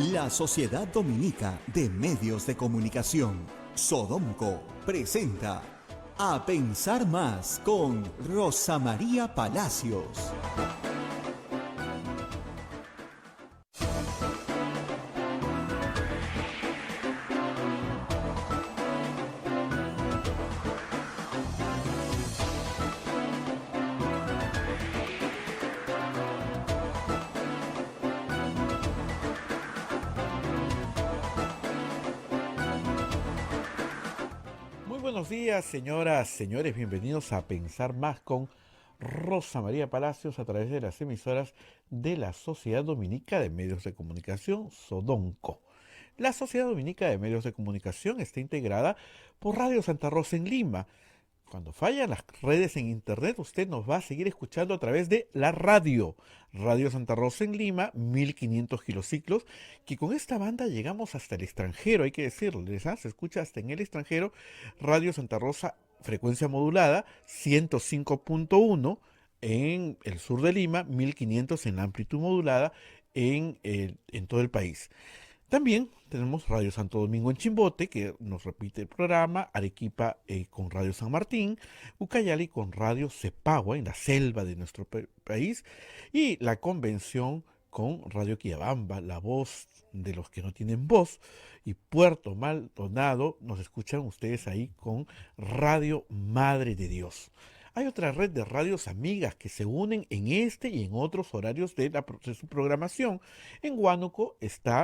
La Sociedad Dominica de Medios de Comunicación, Sodomco, presenta A Pensar Más con Rosa María Palacios. Buenos días, señoras, señores, bienvenidos a Pensar Más con Rosa María Palacios a través de las emisoras de la Sociedad Dominica de Medios de Comunicación, Sodonco. La Sociedad Dominica de Medios de Comunicación está integrada por Radio Santa Rosa en Lima. Cuando fallan las redes en internet, usted nos va a seguir escuchando a través de la radio. Radio Santa Rosa en Lima, 1500 kilociclos, que con esta banda llegamos hasta el extranjero, hay que decirles, se escucha hasta en el extranjero. Radio Santa Rosa, frecuencia modulada, 105.1 en el sur de Lima, 1500 en la amplitud modulada en todo el país. También tenemos Radio Santo Domingo en Chimbote, que nos repite el programa, Arequipa con Radio San Martín, Ucayali con Radio Cepagua, en la selva de nuestro país, y la convención con Radio Quillabamba, la voz de los que no tienen voz, y Puerto Maldonado, nos escuchan ustedes ahí con Radio Madre de Dios. Hay otra red de radios amigas que se unen en este y en otros horarios de su programación. En Huánuco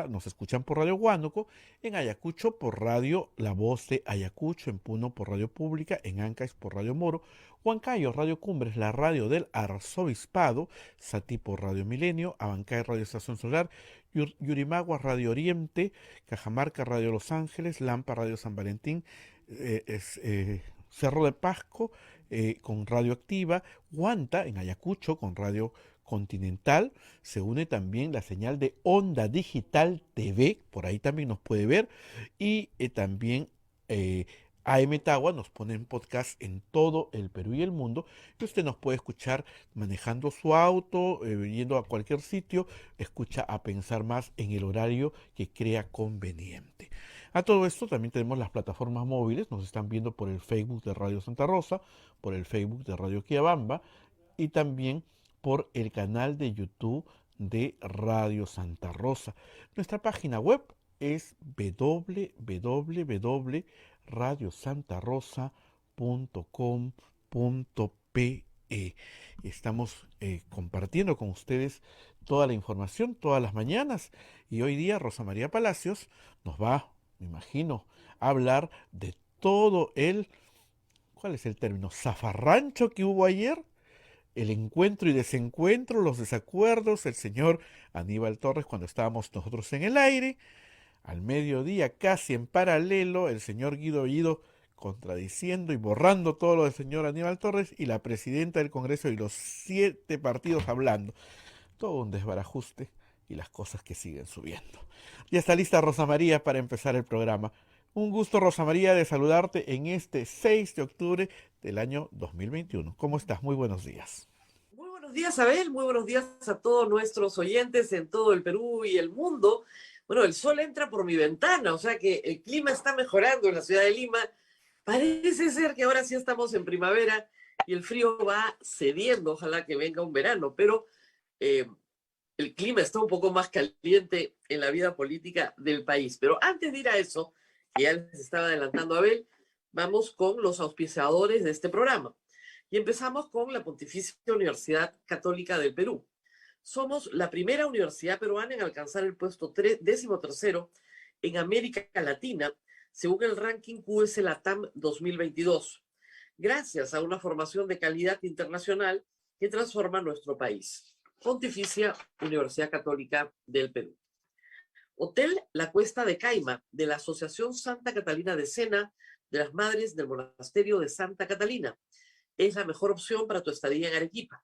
nos escuchan por Radio Huánuco, en Ayacucho por Radio La Voz de Ayacucho, en Puno por Radio Pública, en Ancash por Radio Moro, Huancayo Radio Cumbres, la radio del Arzobispado, Satí por Radio Milenio, Abancay Radio Estación Solar, Yurimagua Radio Oriente, Cajamarca Radio Los Ángeles, Lampa Radio San Valentín, Cerro de Pasco, con Radio Activa, Huanta en Ayacucho con Radio Continental. Se une también la señal de Onda Digital TV, por ahí también nos puede ver, y también AM Tagua nos pone en podcast en todo el Perú y el mundo, y usted nos puede escuchar manejando su auto, yendo a cualquier sitio, escucha A Pensar Más en el horario que crea conveniente. A todo esto también tenemos las plataformas móviles, nos están viendo por el Facebook de Radio Santa Rosa, por el Facebook de Radio Quillabamba y también por el canal de YouTube de Radio Santa Rosa. Nuestra página web es www.radiosantarosa.com.pe. Estamos compartiendo con ustedes toda la información todas las mañanas, y hoy día Rosa María Palacios nos va, me imagino, a hablar de todo ¿cuál es el término? Zafarrancho que hubo ayer, el encuentro y desencuentro, los desacuerdos, el señor Aníbal Torres cuando estábamos nosotros en el aire, al mediodía casi en paralelo, el señor Guido Bellido contradiciendo y borrando todo lo del señor Aníbal Torres, y la presidenta del Congreso y los 7 partidos hablando. Todo un desbarajuste y las cosas que siguen subiendo. Ya está lista Rosa María para empezar el programa. Un gusto, Rosa María, de saludarte en este 6 de octubre del año 2021. ¿Cómo estás? Muy buenos días. Muy buenos días, Abel. Muy buenos días a todos nuestros oyentes en todo el Perú y el mundo. Bueno, el sol entra por mi ventana, o sea que el clima está mejorando en la ciudad de Lima. Parece ser que ahora sí estamos en primavera y el frío va cediendo. Ojalá que venga un verano, pero el clima está un poco más caliente en la vida política del país. Pero antes de ir a eso, que ya les estaba adelantando Abel, vamos con los auspiciadores de este programa. Y empezamos con la Pontificia Universidad Católica del Perú. Somos la primera universidad peruana en alcanzar el puesto 13º en América Latina, según el ranking QS Latam 2022, gracias a una formación de calidad internacional que transforma nuestro país. Pontificia Universidad Católica del Perú. Hotel La Cuesta de Caima, de la Asociación Santa Catalina de Sena, de las Madres del Monasterio de Santa Catalina. Es la mejor opción para tu estadía en Arequipa.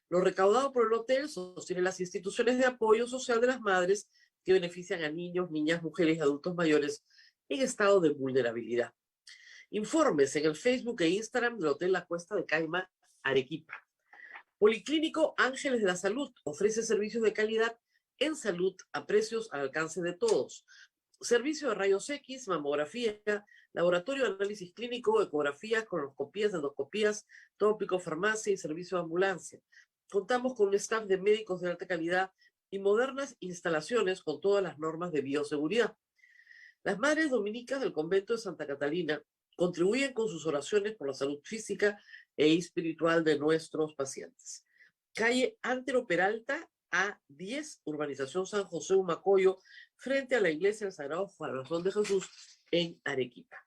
Lo recaudado por el hotel sostiene las instituciones de apoyo social de las madres que benefician a niños, niñas, mujeres y adultos mayores en estado de vulnerabilidad. Informes en el Facebook e Instagram del Hotel La Cuesta de Caima, Arequipa. Policlínico Ángeles de la Salud ofrece servicios de calidad en salud a precios al alcance de todos. Servicio de rayos X, mamografía, laboratorio de análisis clínico, ecografías, colonoscopías, endoscopías, tópico, farmacia y servicio de ambulancia. Contamos con un staff de médicos de alta calidad y modernas instalaciones con todas las normas de bioseguridad. Las madres dominicas del convento de Santa Catalina contribuyen con sus oraciones por la salud física e espiritual de nuestros pacientes. Calle Antero Peralta, A10, Urbanización San José Humacoyo, frente a la Iglesia del Sagrado Corazón de Jesús en Arequipa.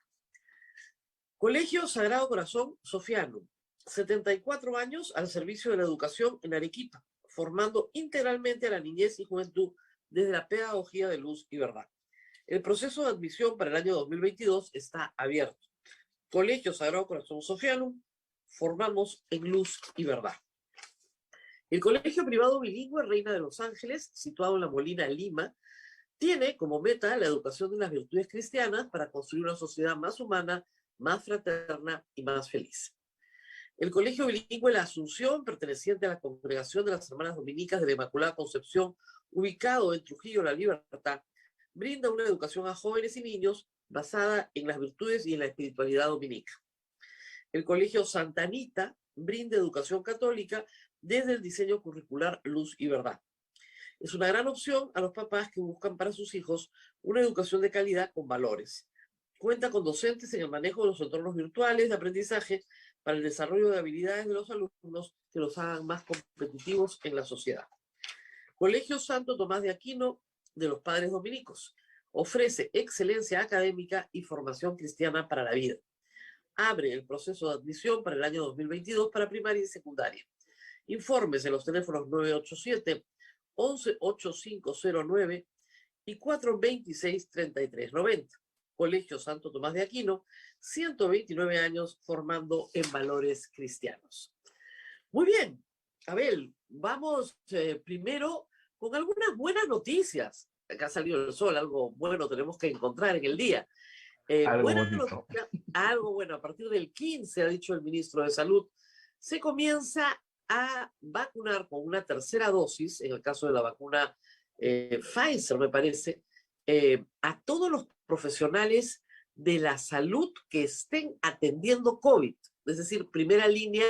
Colegio Sagrado Corazón Sofiano, 74 años al servicio de la educación en Arequipa, formando integralmente a la niñez y juventud desde la pedagogía de luz y verdad. El proceso de admisión para el año 2022 está abierto. Colegio Sagrado Corazón Sofiano, formamos en luz y verdad. El Colegio Privado Bilingüe Reina de los Ángeles, situado en La Molina, Lima, tiene como meta la educación de las virtudes cristianas para construir una sociedad más humana, más fraterna y más feliz. El Colegio Bilingüe La Asunción, perteneciente a la Congregación de las Hermanas Dominicas de la Inmaculada Concepción, ubicado en Trujillo, La Libertad, brinda una educación a jóvenes y niños basada en las virtudes y en la espiritualidad dominica. El Colegio Santa Anita brinda educación católica desde el diseño curricular Luz y Verdad. Es una gran opción a los papás que buscan para sus hijos una educación de calidad con valores. Cuenta con docentes en el manejo de los entornos virtuales de aprendizaje para el desarrollo de habilidades de los alumnos que los hagan más competitivos en la sociedad. Colegio Santo Tomás de Aquino de los Padres Dominicos ofrece excelencia académica y formación cristiana para la vida. Abre el proceso de admisión para el año 2022 para primaria y secundaria. Informes en los teléfonos 987-118509 y 426-3390. Colegio Santo Tomás de Aquino, 129 años formando en valores cristianos. Muy bien, Abel, vamos primero con algunas buenas noticias. Acá ha salido el sol, algo bueno tenemos que encontrar en el día. Algo Buena bonito. noticia, algo bueno. A partir del 15, ha dicho el ministro de Salud, se comienza a vacunar con una tercera dosis, en el caso de la vacuna Pfizer, me parece, a todos los profesionales de la salud que estén atendiendo COVID, es decir, primera línea,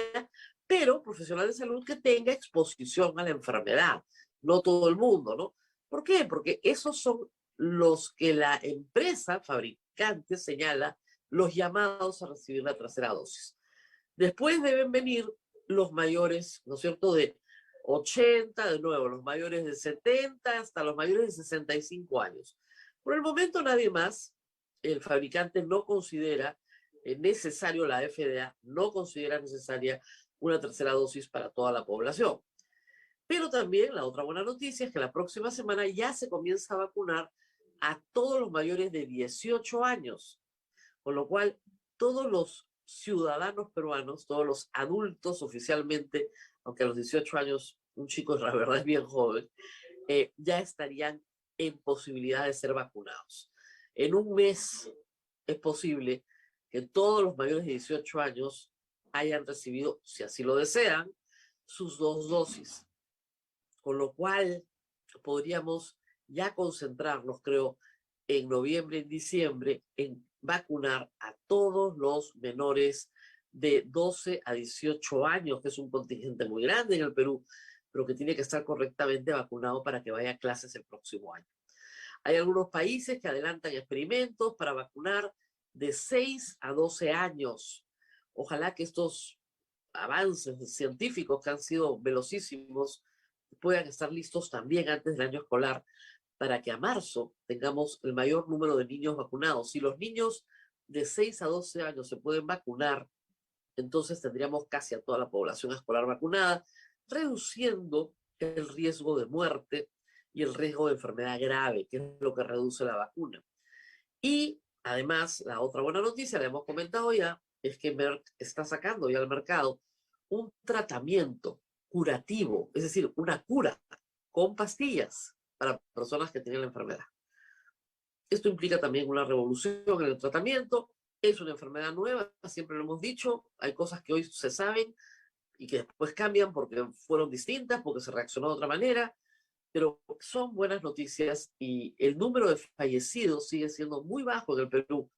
pero profesional de salud que tenga exposición a la enfermedad, no todo el mundo, ¿no? ¿Por qué? Porque esos son los que la empresa fabricante señala los llamados a recibir la tercera dosis. Después deben venir los mayores, ¿no es cierto?, de 80, de nuevo, los mayores de 70 hasta los mayores de 65 años. Por el momento nadie más, el fabricante no considera necesario, la FDA no considera necesaria una tercera dosis para toda la población. Pero también la otra buena noticia es que la próxima semana ya se comienza a vacunar a todos los mayores de 18 años, con lo cual todos los ciudadanos peruanos, todos los adultos oficialmente, aunque a los 18 años un chico la verdad es bien joven, ya estarían en posibilidad de ser vacunados. En un mes es posible que todos los mayores de 18 años hayan recibido, si así lo desean, sus 2 dosis. Con lo cual podríamos ya concentrarnos, creo, en noviembre, en diciembre, en vacunar a todos los menores de 12 a 18 años, que es un contingente muy grande en el Perú, pero que tiene que estar correctamente vacunado para que vaya a clases el próximo año. Hay algunos países que adelantan experimentos para vacunar de 6 a 12 años. Ojalá que estos avances científicos que han sido velocísimos puedan estar listos también antes del año escolar para que a marzo tengamos el mayor número de niños vacunados. Si los niños de 6 a 12 años se pueden vacunar, entonces tendríamos casi a toda la población escolar vacunada, reduciendo el riesgo de muerte y el riesgo de enfermedad grave, que es lo que reduce la vacuna. Y además, la otra buena noticia, la hemos comentado ya, es que Merck está sacando ya al mercado un tratamiento curativo, es decir, una cura con pastillas para personas que tienen la enfermedad. Esto implica también una revolución en el tratamiento. Es una enfermedad nueva, siempre lo hemos dicho. Hay cosas que hoy se saben y que después cambian porque fueron distintas, porque se reaccionó de otra manera. pero son buenas noticias y el número de fallecidos sigue siendo muy bajo en el Perú.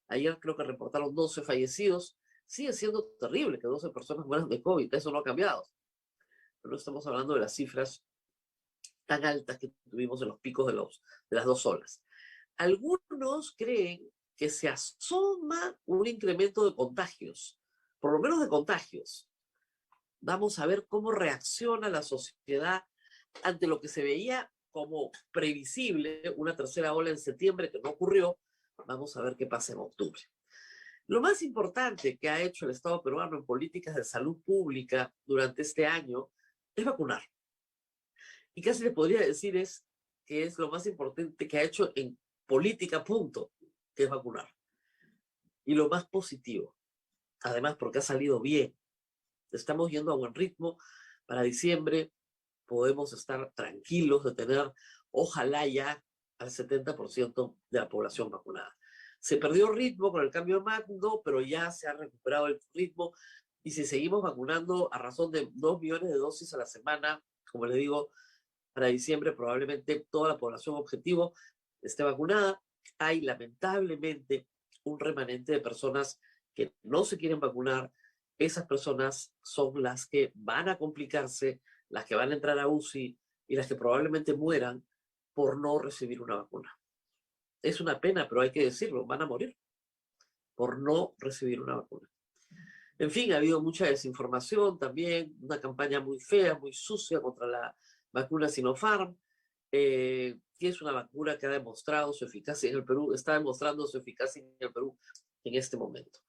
Ayer creo que reportaron 12 fallecidos. Sigue siendo terrible que 12 personas mueran de COVID, eso no ha cambiado. Pero no estamos hablando de las cifras tan altas que tuvimos en los picos de las 2 olas. Algunos creen que se asoma un incremento de contagios, por lo menos de contagios. Vamos a ver cómo reacciona la sociedad ante lo que se veía como previsible, una tercera ola en septiembre que no ocurrió. Vamos a ver qué pasa en octubre. Lo más importante que ha hecho el Estado peruano en políticas de salud pública durante este año es vacunar. Y casi le podría decir que es lo más importante que ha hecho en política, punto, que es vacunar. Y lo más positivo, además porque ha salido bien. Estamos yendo a buen ritmo. Para diciembre podemos estar tranquilos de tener, ojalá ya, al 70% de la población vacunada. Se perdió ritmo con el cambio de mando, pero ya se ha recuperado el ritmo. Y si seguimos vacunando a razón de 2 millones de dosis a la semana, como les digo, para diciembre probablemente toda la población objetivo esté vacunada. Hay lamentablemente un remanente de personas que no se quieren vacunar. Esas personas son las que van a complicarse, las que van a entrar a UCI y las que probablemente mueran por no recibir una vacuna. Es una pena, pero hay que decirlo, van a morir por no recibir una vacuna. En fin, ha habido mucha desinformación también, una campaña muy fea, muy sucia contra la vacuna Sinopharm, que es una vacuna que ha demostrado su eficacia en el Perú, está demostrando su eficacia en el Perú en este momento.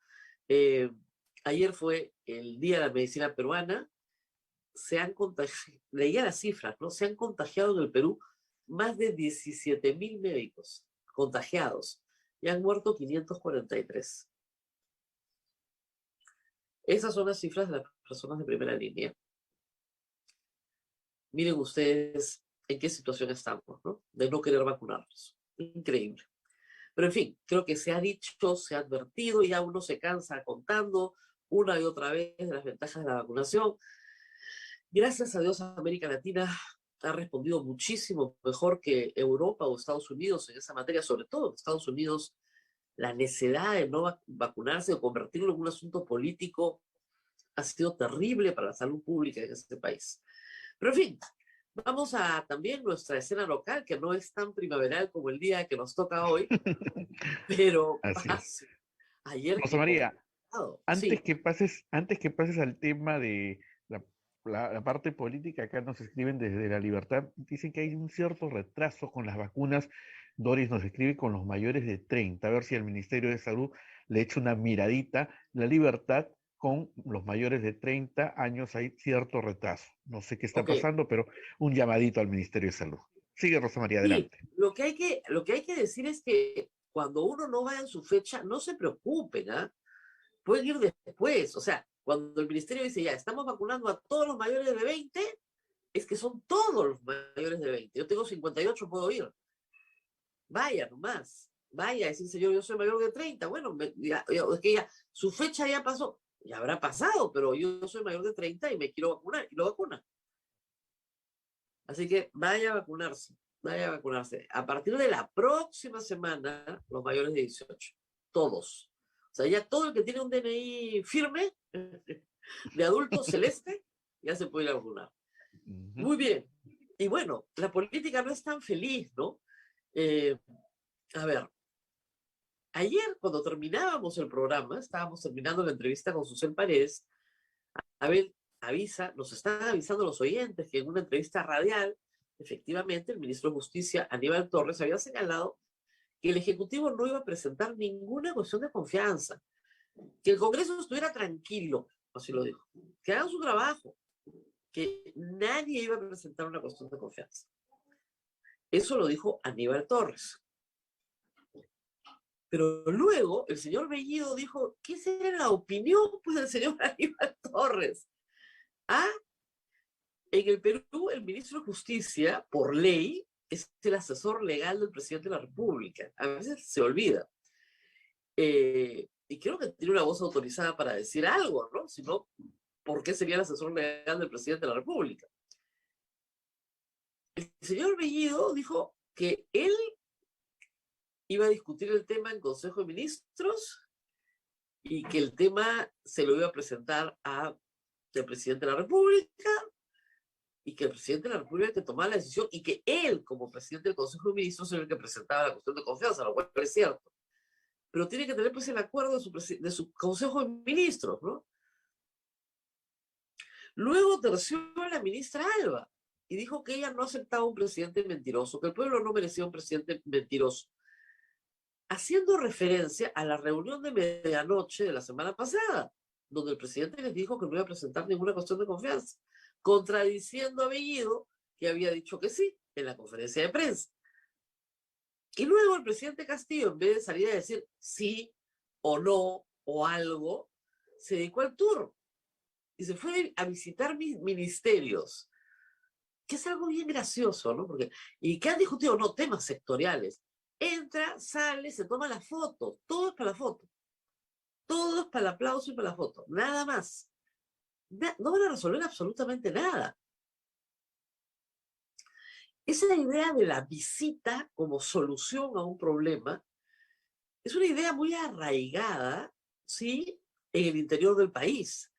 Ayer fue el Día de la Medicina Peruana, se han contagiado, leía las cifras, ¿no? Se han contagiado en el Perú más de 17.000 médicos contagiados y han muerto 543. Esas son las cifras de las personas de primera línea. Miren ustedes en qué situación estamos, ¿no? De no querer vacunarnos. Increíble. Pero en fin, creo que se ha dicho, se ha advertido, y ya uno se cansa contando una y otra vez de las ventajas de la vacunación. Gracias a Dios, América Latina ha respondido muchísimo mejor que Europa o Estados Unidos en esa materia, sobre todo en Estados Unidos. La necesidad de no vacunarse o convertirlo en un asunto político ha sido terrible para la salud pública en este país. Pero en fin, vamos a también nuestra escena local, que no es tan primaveral como el día que nos toca hoy, pero Así es. ayer Rosa qué María, complicado. antes Sí, que pases, antes que pases al tema de la parte política, acá nos escriben desde La Libertad, dicen que hay un cierto retraso con las vacunas. Doris nos escribe con los mayores de 30, a ver si el Ministerio de Salud le echa una miradita. La Libertad, con los mayores de 30 años hay cierto retraso. No sé qué está ok. pasando, pero un llamadito al Ministerio de Salud. Sigue, Rosa María, Sí, adelante. lo que hay que decir es que cuando uno no va en su fecha, no se preocupen, ¿ah? Pueden ir después. O sea, cuando el ministerio dice ya, estamos vacunando a todos los mayores de 20, es que son todos los mayores de 20. Yo tengo 58, puedo ir. Vaya nomás. Vaya, decir, señor, yo soy mayor de 30. Bueno, es que ya, su fecha ya pasó. Ya habrá pasado, pero yo soy mayor de 30 y me quiero vacunar. Y lo vacuna. Así que vaya a vacunarse. Vaya a vacunarse. A partir de la próxima semana, los mayores de 18. Todos. O sea, ya todo el que tiene un DNI firme, de adulto celeste, ya se puede ir a vacunar. Ujú. Muy bien. Y bueno, la política no es tan feliz, ¿no? Eh, a ver, ayer cuando terminábamos el programa, estábamos terminando la entrevista con Susel Paredes, Abel nos están avisando los oyentes que en una entrevista radial, efectivamente, el ministro de Justicia, Aníbal Torres, había señalado que el Ejecutivo no iba a presentar ninguna cuestión de confianza, que el Congreso estuviera tranquilo, así lo dijo, que hagan su trabajo, que nadie iba a presentar una cuestión de confianza. Eso lo dijo Aníbal Torres. Pero luego el señor Bellido dijo, ¿qué será la opinión pues, del señor Aníbal Torres? Ah, en el Perú el ministro de Justicia, por ley, es el asesor legal del presidente de la República. A veces se olvida. Y creo que tiene una voz autorizada para decir algo, ¿no? Si no, ¿por qué sería el asesor legal del presidente de la República? El señor Bellido dijo que él iba a discutir el tema en Consejo de Ministros y que el tema se lo iba a presentar al presidente de la República y que el presidente de la República que tomaba la decisión y que él, como presidente del Consejo de Ministros, era el que presentaba la cuestión de confianza, lo cual es cierto. Pero tiene que tener pues el acuerdo de su Consejo de Ministros, ¿no? Luego terció la ministra Alba y dijo que ella no aceptaba un presidente mentiroso, que el pueblo no merecía un presidente mentiroso, haciendo referencia a la reunión de medianoche de la semana pasada, donde el presidente les dijo que no iba a presentar ninguna cuestión de confianza, contradiciendo a Bellido, que había dicho que sí en la conferencia de prensa. Y luego el presidente Castillo, en vez de salir a decir sí o no o algo, se dedicó al tour y se fue a visitar mis ministerios, que es algo bien gracioso, ¿no? Porque, y que han discutido, no, temas sectoriales. Entra, sale, se toma la foto, todo es para la foto. Todo es para el aplauso y para la foto, nada más. No van a resolver absolutamente nada. Esa idea de la visita como solución a un problema es una idea muy arraigada, ¿sí?, en el interior del país.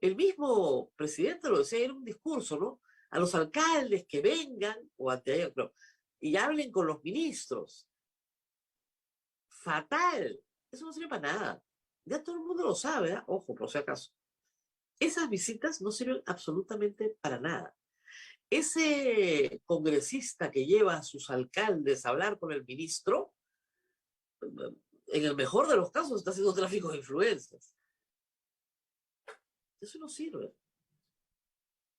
El mismo presidente lo decía en un discurso, ¿no? A los alcaldes que vengan o y hablen con los ministros. Fatal. Eso no sirve para nada. Ya todo el mundo lo sabe, ¿eh? Ojo, por si acaso. Esas visitas no sirven absolutamente para nada. Ese congresista que lleva a sus alcaldes a hablar con el ministro, en el mejor de los casos está haciendo tráfico de influencias. Eso no sirve.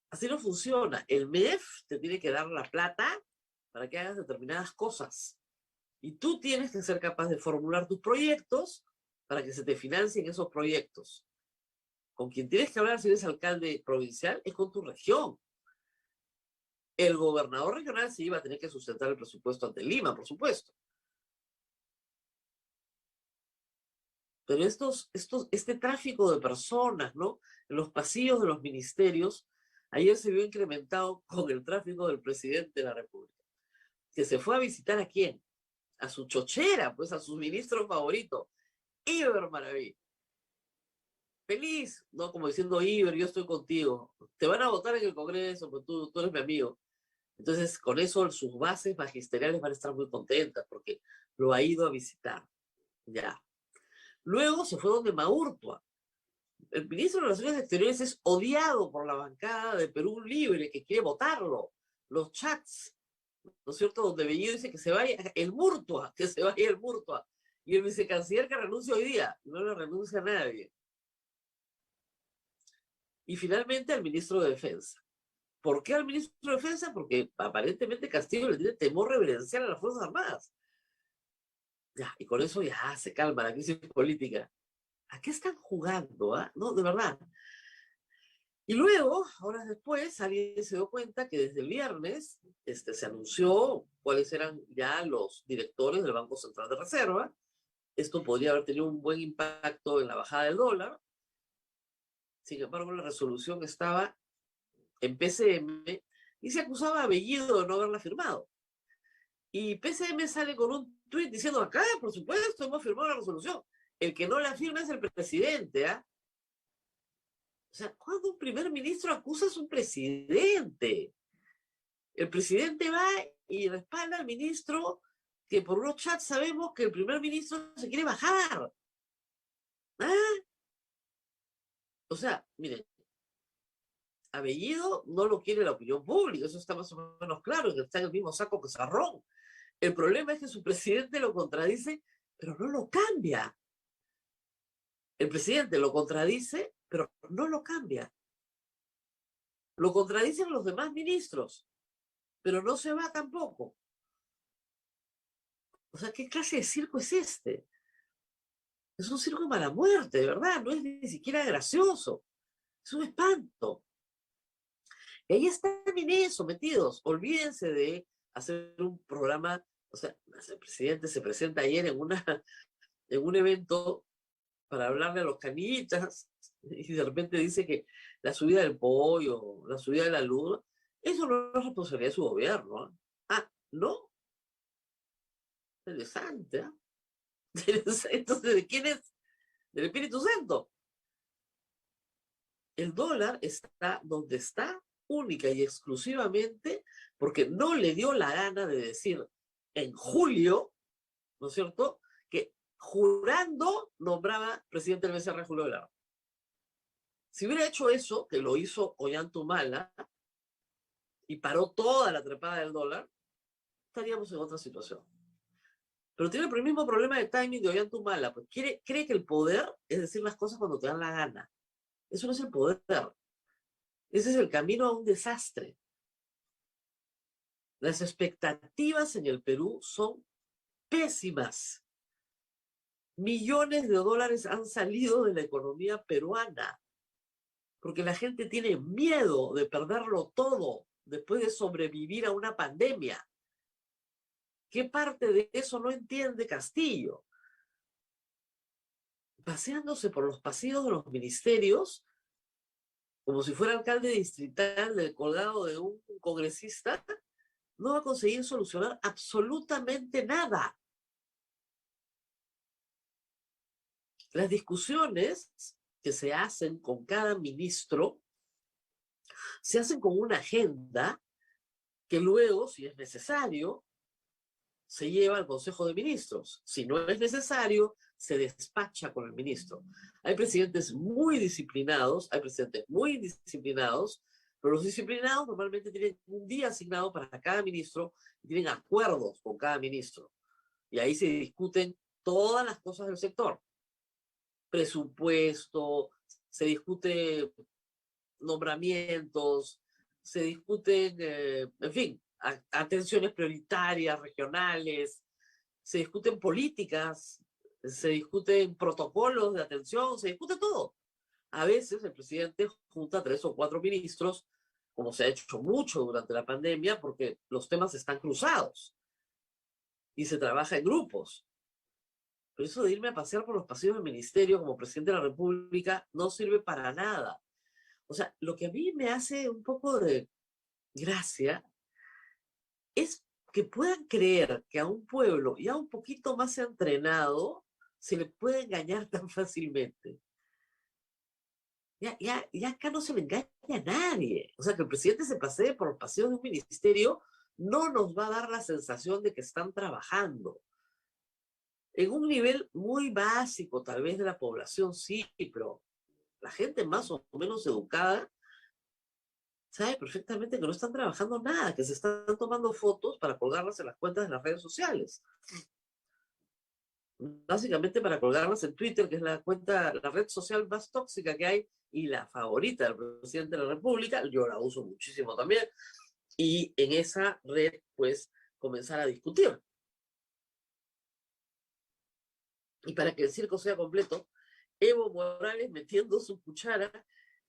Así no funciona. El MEF te tiene que dar la plata para que hagas determinadas cosas. Y tú tienes que ser capaz de formular tus proyectos para que se te financien esos proyectos. Con quien tienes que hablar si eres alcalde provincial es con tu región. El gobernador regional sí iba a tener que sustentar el presupuesto ante Lima, por supuesto. Pero este tráfico de personas, ¿no?, en los pasillos de los ministerios, ayer se vio incrementado con el tráfico del presidente de la República, que se fue a visitar ¿a quién? A su chochera, pues a su ministro favorito, Iber Maraví. Feliz, ¿no? Como diciendo, Iber, yo estoy contigo. Te van a votar en el Congreso, pues tú eres mi amigo. Entonces, con eso sus bases magisteriales van a estar muy contentas porque lo ha ido a visitar. Ya. Luego se fue donde Maurtua. El ministro de Relaciones Exteriores es odiado por la bancada de Perú Libre, que quiere votarlo. Los chats, ¿no es cierto?, donde Bellido dice que se vaya el Murtua, que se vaya el Murtua. Y el vicecanciller que renuncia hoy día, no le renuncia a nadie. Y finalmente al ministro de Defensa. ¿Por qué al ministro de Defensa? Porque aparentemente Castillo le tiene temor reverencial a las Fuerzas Armadas. Ya, y con eso ya se calma la crisis política. ¿A qué están jugando? No, de verdad. Y luego, horas después, alguien se dio cuenta que desde el viernes se anunció cuáles eran ya los directores del Banco Central de Reserva. Esto podría haber tenido un buen impacto en la bajada del dólar. Sin embargo, la resolución estaba en PCM y se acusaba a Bellido de no haberla firmado. Y PCM sale con un tuit diciendo, acá, por supuesto, hemos firmado la resolución. El que no la firma es el presidente, ¿ah? O sea, cuando un primer ministro acusa a su presidente, el presidente va y respalda al ministro que por unos chats sabemos que el primer ministro se quiere bajar. ¿Ah? O sea, miren, a Bellido no lo quiere la opinión pública, eso está más o menos claro, que está en el mismo saco que Sarrón. El problema es que su presidente lo contradice, pero no lo cambia. El presidente lo contradice, pero no lo cambia. Lo contradicen los demás ministros, pero no se va tampoco. O sea, ¿qué clase de circo es este? Es un circo de mala muerte, de verdad, no es ni siquiera gracioso. Es un espanto. Y ahí están en eso, metidos. Olvídense de hacer un programa. O sea, el presidente se presenta ayer en un evento para hablarle a los canillitas y de repente dice que la subida del pollo, la subida de la luz, Eso no es responsabilidad de su gobierno. ¿Eh? Ah, ¿no? Interesante, ¿eh? Entonces, ¿de quién es? Del Espíritu Santo. El dólar está donde está única y exclusivamente porque no le dio la gana de decir en julio, ¿no es cierto?, que jurando nombraba presidente del BCR Julio Velarde. Si hubiera hecho eso, que lo hizo Ollanta y paró toda la trepada del dólar, estaríamos en otra situación. Pero tiene el mismo problema de timing de Ollanta, pues cree que el poder es decir las cosas cuando te dan la gana. Eso no es el poder. Ese es el camino a un desastre. Las expectativas en el Perú son pésimas. Millones de dólares han salido de la economía peruana porque la gente tiene miedo de perderlo todo después de sobrevivir a una pandemia. ¿Qué parte de eso no entiende Castillo? Paseándose por los pasillos de los ministerios, como si fuera alcalde distrital del colgado de un congresista, no va a conseguir solucionar absolutamente nada. Las discusiones que se hacen con cada ministro se hacen con una agenda que luego, si es necesario, se lleva al Consejo de Ministros. Si no es necesario, se despacha con el ministro. Hay presidentes muy disciplinados, pero los disciplinados normalmente tienen un día asignado para cada ministro y tienen acuerdos con cada ministro. Y ahí se discuten todas las cosas del sector. Presupuesto, se discute nombramientos, se discuten, en fin, atenciones prioritarias, regionales, se discuten políticas, se discuten protocolos de atención, se discute todo. A veces el presidente junta 3 o 4 ministros, como se ha hecho mucho durante la pandemia, porque los temas están cruzados y se trabaja en grupos. Pero eso de irme a pasear por los pasillos del ministerio como presidente de la República no sirve para nada. O sea, lo que a mí me hace un poco de gracia es que puedan creer que a un pueblo ya un poquito más entrenado se le puede engañar tan fácilmente. Ya acá no se le engaña a nadie. O sea, que el presidente se pasee por los pasillos de un ministerio no nos va a dar la sensación de que están trabajando. En un nivel muy básico, tal vez, de la población, sí, pero la gente más o menos educada sabe perfectamente que no están trabajando nada, que se están tomando fotos para colgarlas en las cuentas de las redes sociales. Básicamente para colgarlas en Twitter, que es la red social más tóxica que hay y la favorita del presidente de la República. Yo la uso muchísimo también. Y en esa red, pues, comenzar a discutir. Y para que el circo sea completo, Evo Morales metiendo su cuchara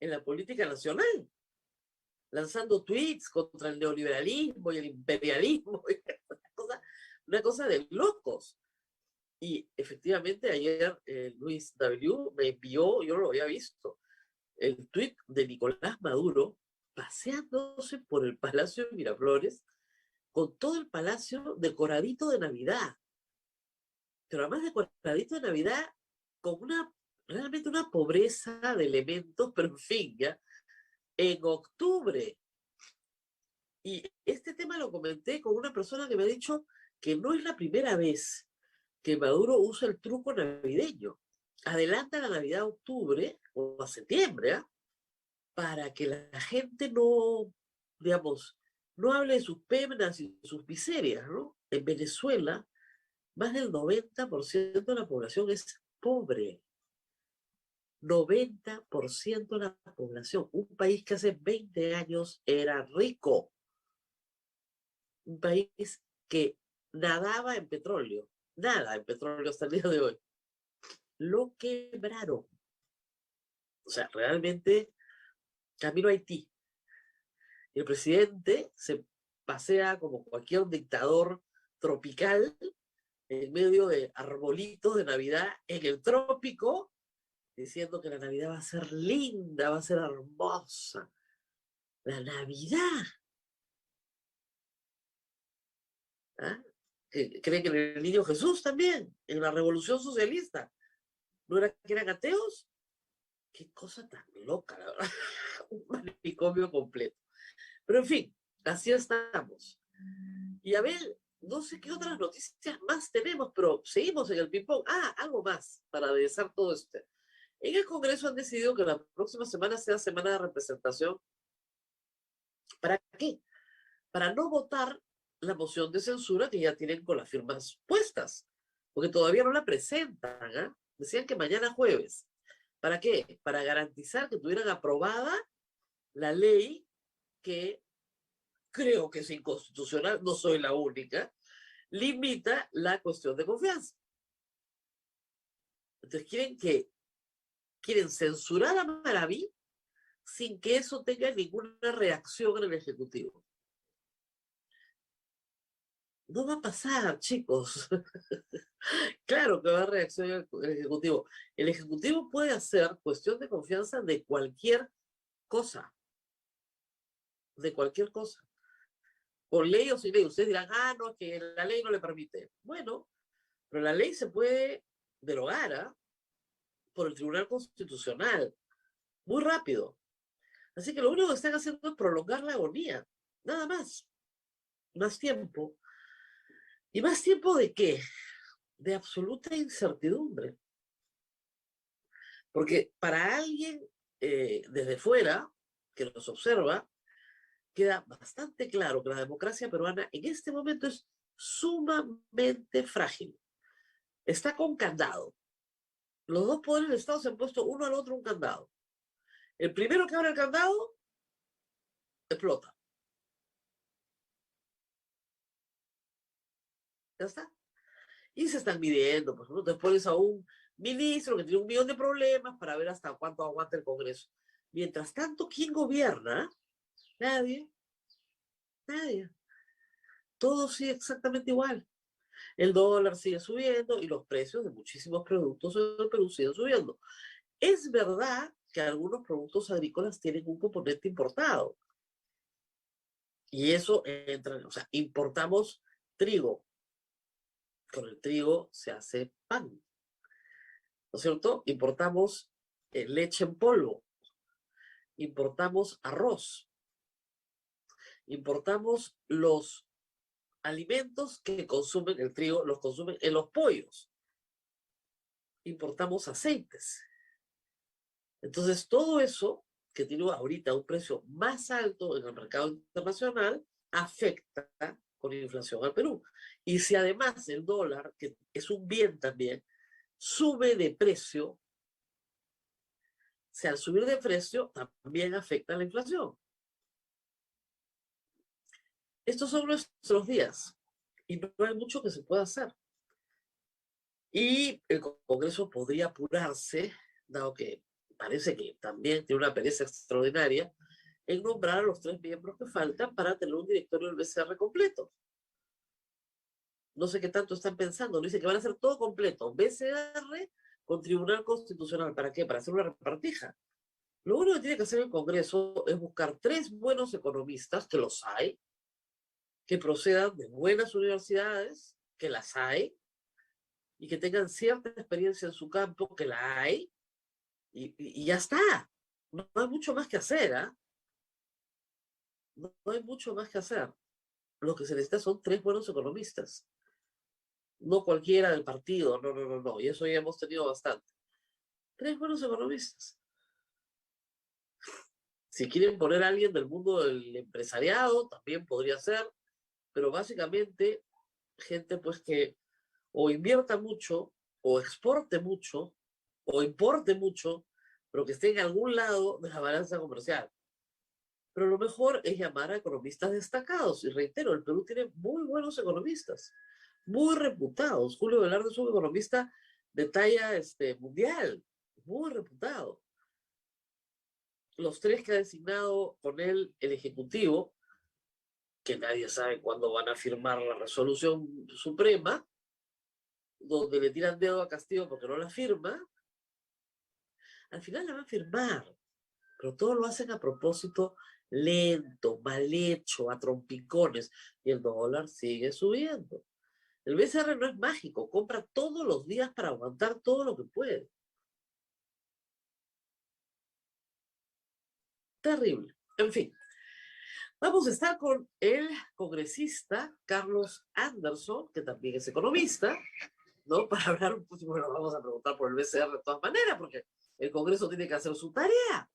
en la política nacional, lanzando tweets contra el neoliberalismo y el imperialismo, una cosa de locos. Y efectivamente ayer Luis W. me envió, yo no lo había visto, el tweet de Nicolás Maduro paseándose por el Palacio de Miraflores con todo el palacio decoradito de Navidad. Pero además decoradito de Navidad con realmente una pobreza de elementos, pero en fin, ya, en octubre. Y este tema lo comenté con una persona que me ha dicho que no es la primera vez que Maduro usa el truco navideño. Adelanta la Navidad a octubre o a septiembre, ¿eh? Para que la gente no, digamos, no hable de sus penas y sus miserias, ¿no? En Venezuela, más del 90% de la población es pobre. 90% de la población. Un país que hace 20 años era rico. Un país que nadaba en petróleo. Nada en petróleo hasta el día de hoy. Lo quebraron. O sea, realmente, camino a Haití. Y el presidente se pasea como cualquier dictador tropical en medio de arbolitos de Navidad en el trópico, diciendo que la Navidad va a ser linda, va a ser hermosa. La Navidad. ¿ah? Que creen en el niño Jesús también, en la revolución socialista. ¿No era que eran ateos? Qué cosa tan loca, la verdad. Un manicomio completo. Pero en fin, así estamos. Y a ver, no sé qué otras noticias más tenemos, pero seguimos en el ping-pong. Ah, algo más para aderezar todo esto. En el Congreso han decidido que la próxima semana sea semana de representación. ¿Para qué? Para no votar la moción de censura que ya tienen con las firmas puestas, porque todavía no la presentan, ¿eh? Decían que mañana jueves. ¿Para qué? Para garantizar que tuvieran aprobada la ley que creo que es inconstitucional, no soy la única, limita la cuestión de confianza. Entonces quieren censurar a Maraví sin que eso tenga ninguna reacción en el Ejecutivo. No va a pasar, chicos. Claro que va a reaccionar el Ejecutivo. El Ejecutivo puede hacer cuestión de confianza de cualquier cosa. De cualquier cosa. Con ley o sin ley. Ustedes dirán, no, es que la ley no le permite. Bueno, pero la ley se puede derogar, ¿ah? Por el Tribunal Constitucional. Muy rápido. Así que lo único que están haciendo es prolongar la agonía. Nada más. Más tiempo. ¿Y más tiempo de qué? De absoluta incertidumbre. Porque para alguien desde fuera, que nos observa, queda bastante claro que la democracia peruana en este momento es sumamente frágil. Está con candado. Los dos poderes del Estado se han puesto uno al otro un candado. El primero que abre el candado, explota. Ya está. Y se están midiendo, por ejemplo, te pones a un ministro que tiene 1 millón de problemas para ver hasta cuánto aguanta el Congreso. Mientras tanto, ¿quién gobierna? Nadie. Nadie. Todo sigue exactamente igual. El dólar sigue subiendo y los precios de muchísimos productos en el Perú siguen subiendo. Es verdad que algunos productos agrícolas tienen un componente importado. Y eso entra, o sea, importamos trigo. Con el trigo se hace pan. ¿No es cierto? Importamos leche en polvo. Importamos arroz. Importamos los alimentos que consumen el trigo, los consumen en los pollos. Importamos aceites. Entonces, todo eso, que tiene ahorita un precio más alto en el mercado internacional, afecta con inflación al Perú. Y si además el dólar, que es un bien también, sube de precio, o sea, al subir de precio también afecta la inflación. Estos son nuestros días y no hay mucho que se pueda hacer. Y el Congreso podría apurarse, dado que parece que también tiene una pereza extraordinaria, en nombrar a los 3 miembros que faltan para tener un directorio del BCR completo. No sé qué tanto están pensando, dice que van a hacer todo completo, BCR con Tribunal Constitucional. ¿Para qué? Para hacer una repartija. Lo único que tiene que hacer el Congreso es buscar 3 buenos economistas, que los hay, que procedan de buenas universidades, que las hay, y que tengan cierta experiencia en su campo, que la hay, y ya está. No hay mucho más que hacer, ¿ah? No hay mucho más que hacer. Lo que se necesita son 3 buenos economistas. No cualquiera del partido, no. Y eso ya hemos tenido bastante. 3 buenos economistas. Si quieren poner a alguien del mundo del empresariado, también podría ser, pero básicamente gente pues que o invierta mucho, o exporte mucho, o importe mucho, pero que esté en algún lado de la balanza comercial. Pero lo mejor es llamar a economistas destacados. Y reitero, el Perú tiene muy buenos economistas, muy reputados. Julio Velarde es un economista de talla mundial, muy reputado. Los 3 que ha designado con él el Ejecutivo, que nadie sabe cuándo van a firmar la resolución suprema, donde le tiran dedo a Castillo porque no la firma, al final la va a firmar, pero todo lo hacen a propósito lento, mal hecho, a trompicones, y el dólar sigue subiendo. El BCR no es mágico, compra todos los días para aguantar todo lo que puede. Terrible. En fin, vamos a estar con el congresista Carlos Anderson, que también es economista, ¿no? Para hablar un poco, bueno, vamos a preguntar por el BCR de todas maneras, porque el Congreso tiene que hacer su tarea.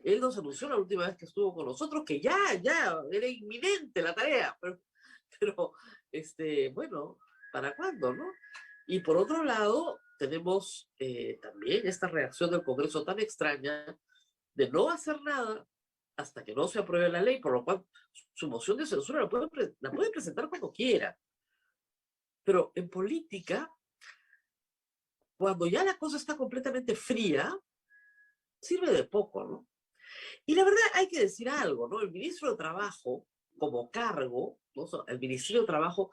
Él nos anunció la última vez que estuvo con nosotros que ya era inminente la tarea, pero bueno, ¿para cuándo, no? Y por otro lado, tenemos también esta reacción del Congreso tan extraña de no hacer nada hasta que no se apruebe la ley, por lo cual su moción de censura la puede presentar cuando quiera. Pero en política, cuando ya la cosa está completamente fría, sirve de poco, ¿no? Y la verdad hay que decir algo, ¿no? El ministro de Trabajo, como cargo, ¿no? El Ministerio de Trabajo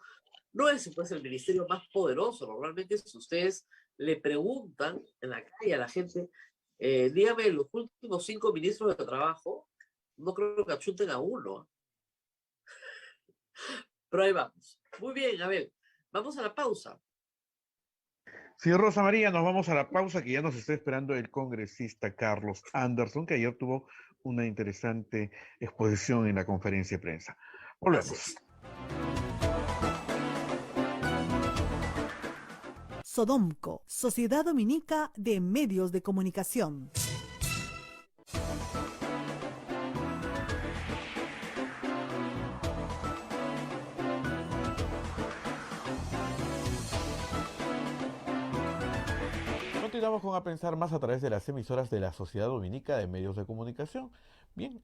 no es pues, el ministerio más poderoso. Normalmente si ustedes le preguntan en la calle a la gente, dígame los últimos 5 ministros de Trabajo, no creo que achunten a uno. Pero ahí vamos. Muy bien, a ver, vamos a la pausa. Sí, Rosa María, nos vamos a la pausa que ya nos está esperando el congresista Carlos Anderson, que ayer tuvo una interesante exposición en la conferencia de prensa. Así Volvemos. es. Sodomco, Sociedad Dominica de Medios de Comunicación. Continuamos con A Pensar Más a través de las emisoras de la Sociedad Dominica de Medios de Comunicación. Bien,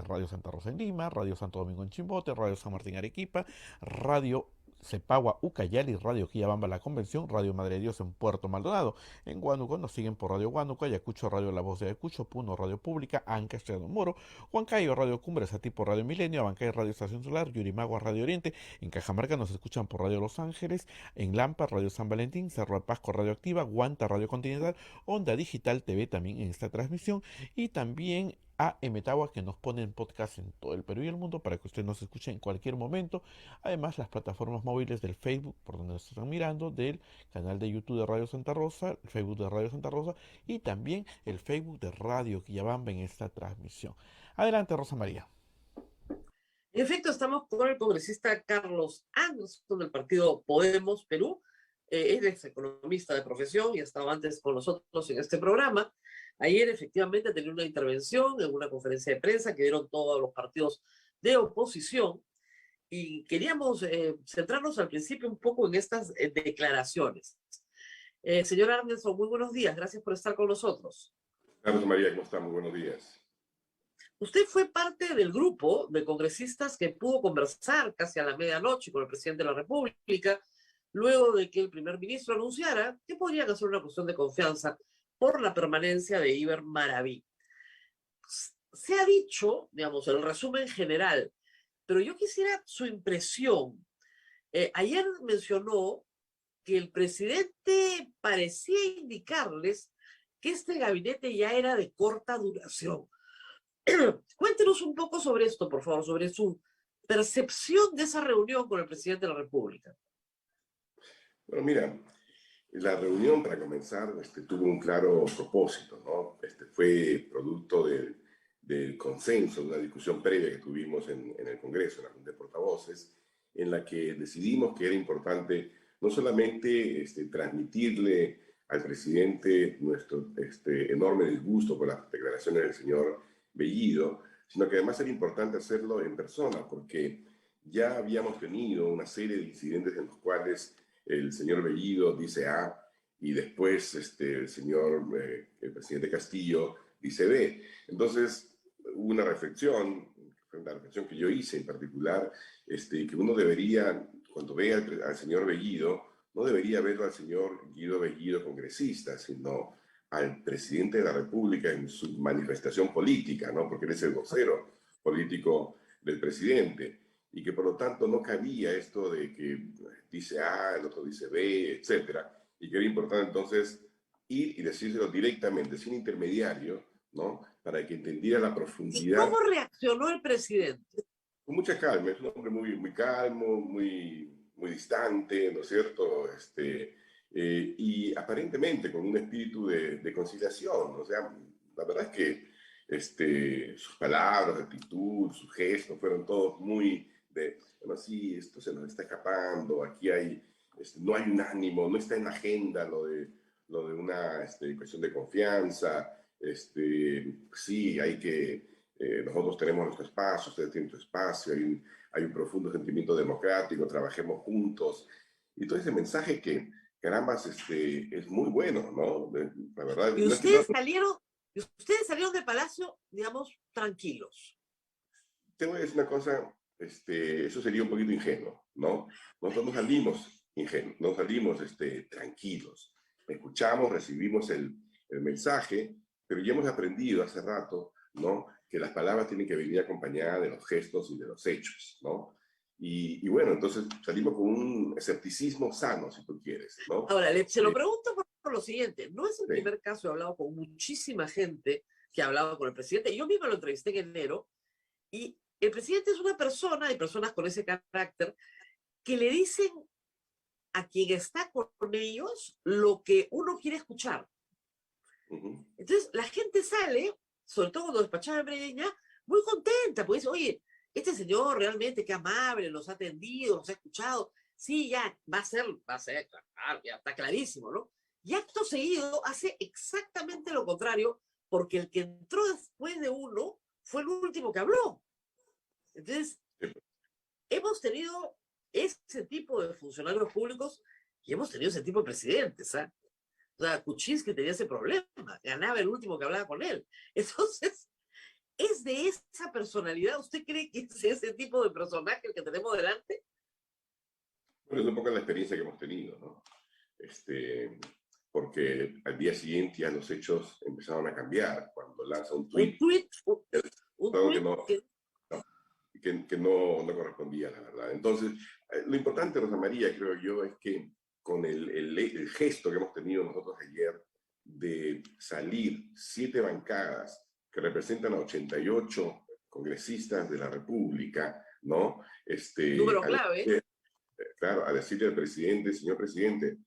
Radio Santa Rosa en Lima, Radio Santo Domingo en Chimbote, Radio San Martín Arequipa, Radio Cepagua Ucayali, Radio Quillabamba La Convención, Radio Madre de Dios en Puerto Maldonado. En Huánuco nos siguen por Radio Huánuco, Ayacucho Radio La Voz de Ayacucho, Puno Radio Pública, Anca Estrella Moro, Huancayo Radio Cumbres, Atipo Radio Milenio, Abancay Radio Estación Solar, Yurimagua Radio Oriente. En Cajamarca nos escuchan por Radio Los Ángeles, en Lampa Radio San Valentín, Cerro de Pasco Radio Activa, Guanta Radio Continental, Onda Digital TV también en esta transmisión, y también a Emetagua, que nos pone en podcast en todo el Perú y el mundo para que usted nos escuche en cualquier momento. Además, las plataformas móviles del Facebook, por donde nos están mirando, del canal de YouTube de Radio Santa Rosa, el Facebook de Radio Santa Rosa y también el Facebook de Radio Quillabamba en esta transmisión. Adelante, Rosa María. En efecto, estamos con el congresista Carlos Anderson del partido Podemos Perú. Es ex economista de profesión y ha estado antes con nosotros en este programa. Ayer efectivamente tenía una intervención en una conferencia de prensa que dieron todos los partidos de oposición y queríamos centrarnos al principio un poco en estas declaraciones. Señor Anderson, muy buenos días. Gracias por estar con nosotros. Carlos María, ¿cómo está? Muy buenos días. Usted fue parte del grupo de congresistas que pudo conversar casi a la medianoche con el presidente de la República, luego de que el primer ministro anunciara que podrían hacer una cuestión de confianza por la permanencia de Iber Maraví. Se ha dicho, digamos, el resumen general, pero yo quisiera su impresión. Ayer mencionó que el presidente parecía indicarles que este gabinete ya era de corta duración. Cuéntenos un poco sobre esto, por favor, sobre su percepción de esa reunión con el presidente de la República. Bueno, mira, la reunión, para comenzar, tuvo un claro propósito, ¿no? Fue producto del consenso, de una discusión previa que tuvimos en el Congreso, en la Junta de Portavoces, en la que decidimos que era importante no solamente transmitirle al presidente nuestro enorme disgusto por las declaraciones del señor Bellido, sino que además era importante hacerlo en persona, porque ya habíamos tenido una serie de incidentes en los cuales el señor Bellido dice A y después el presidente Castillo dice B. Entonces hubo una reflexión que yo hice en particular, que uno debería, cuando vea al señor Bellido, no debería verlo al señor Guido Bellido congresista, sino al presidente de la República en su manifestación política, ¿no? Porque él es el vocero político del presidente, y que por lo tanto no cabía esto de que dice A, el otro dice B, etcétera, y que era importante entonces ir y decírselo directamente, sin intermediario, ¿no? para que entendiera la ¿Y profundidad. cómo reaccionó el presidente? Con mucha calma, es un hombre muy, muy calmo, muy distante, ¿no es cierto? Y aparentemente con un espíritu de conciliación, o sea, la verdad es que sus palabras, su actitud, sus gestos fueron todos muy de, bueno, sí, esto se nos está escapando, aquí hay, no hay un ánimo, no está en la agenda lo de una cuestión de confianza, sí, hay que nosotros tenemos nuestro espacio, ustedes tienen su espacio, hay un profundo sentimiento democrático, trabajemos juntos. Y todo ese mensaje que, caramba, es muy bueno, ¿no? La verdad, Y no es que no, ustedes salieron del palacio, digamos, tranquilos. te voy a decir una cosa, eso sería un poquito ingenuo, ¿no? Nosotros no salimos ingenuos, no salimos tranquilos. Escuchamos, recibimos el mensaje, pero ya hemos aprendido hace rato, ¿no? Que las palabras tienen que venir acompañadas de los gestos y de los hechos, ¿no? Y bueno, entonces salimos con un escepticismo sano, si tú quieres, ¿no? Ahora, se lo pregunto por lo siguiente. No es el Sí. primer caso, he hablado con muchísima gente que ha hablado con el presidente. Yo misma lo entrevisté en enero y el presidente es una persona, hay personas con ese carácter, que le dicen a quien está con ellos lo que uno quiere escuchar. Uh-huh. Entonces, la gente sale, sobre todo cuando despachaba en Breña, muy contenta, pues dice, oye, este señor realmente qué amable, nos ha atendido, nos ha escuchado. Sí, ya, va a ser, claro, ya está clarísimo, ¿no? Y acto seguido hace exactamente lo contrario, porque el que entró después de uno fue el último que habló. Entonces, hemos tenido ese tipo de funcionarios públicos y hemos tenido ese tipo de presidentes, ¿ah? O sea, Kuczynski tenía ese problema, ganaba el último que hablaba con él. Entonces, ¿es de esa personalidad? ¿Usted cree que es ese tipo de personaje el que tenemos delante? Bueno, es un poco la experiencia que hemos tenido, ¿no? Porque al día siguiente ya los hechos empezaron a cambiar. Cuando lanza un Un tuit, tuit, un algo tuit que... que no correspondía, la verdad. Entonces, lo importante, Rosa María, creo yo, es que con el gesto que hemos tenido nosotros ayer de salir 7 bancadas que representan a 88 congresistas de la República, ¿no? Número A clave. decirle, claro, a decirle al presidente, señor presidente,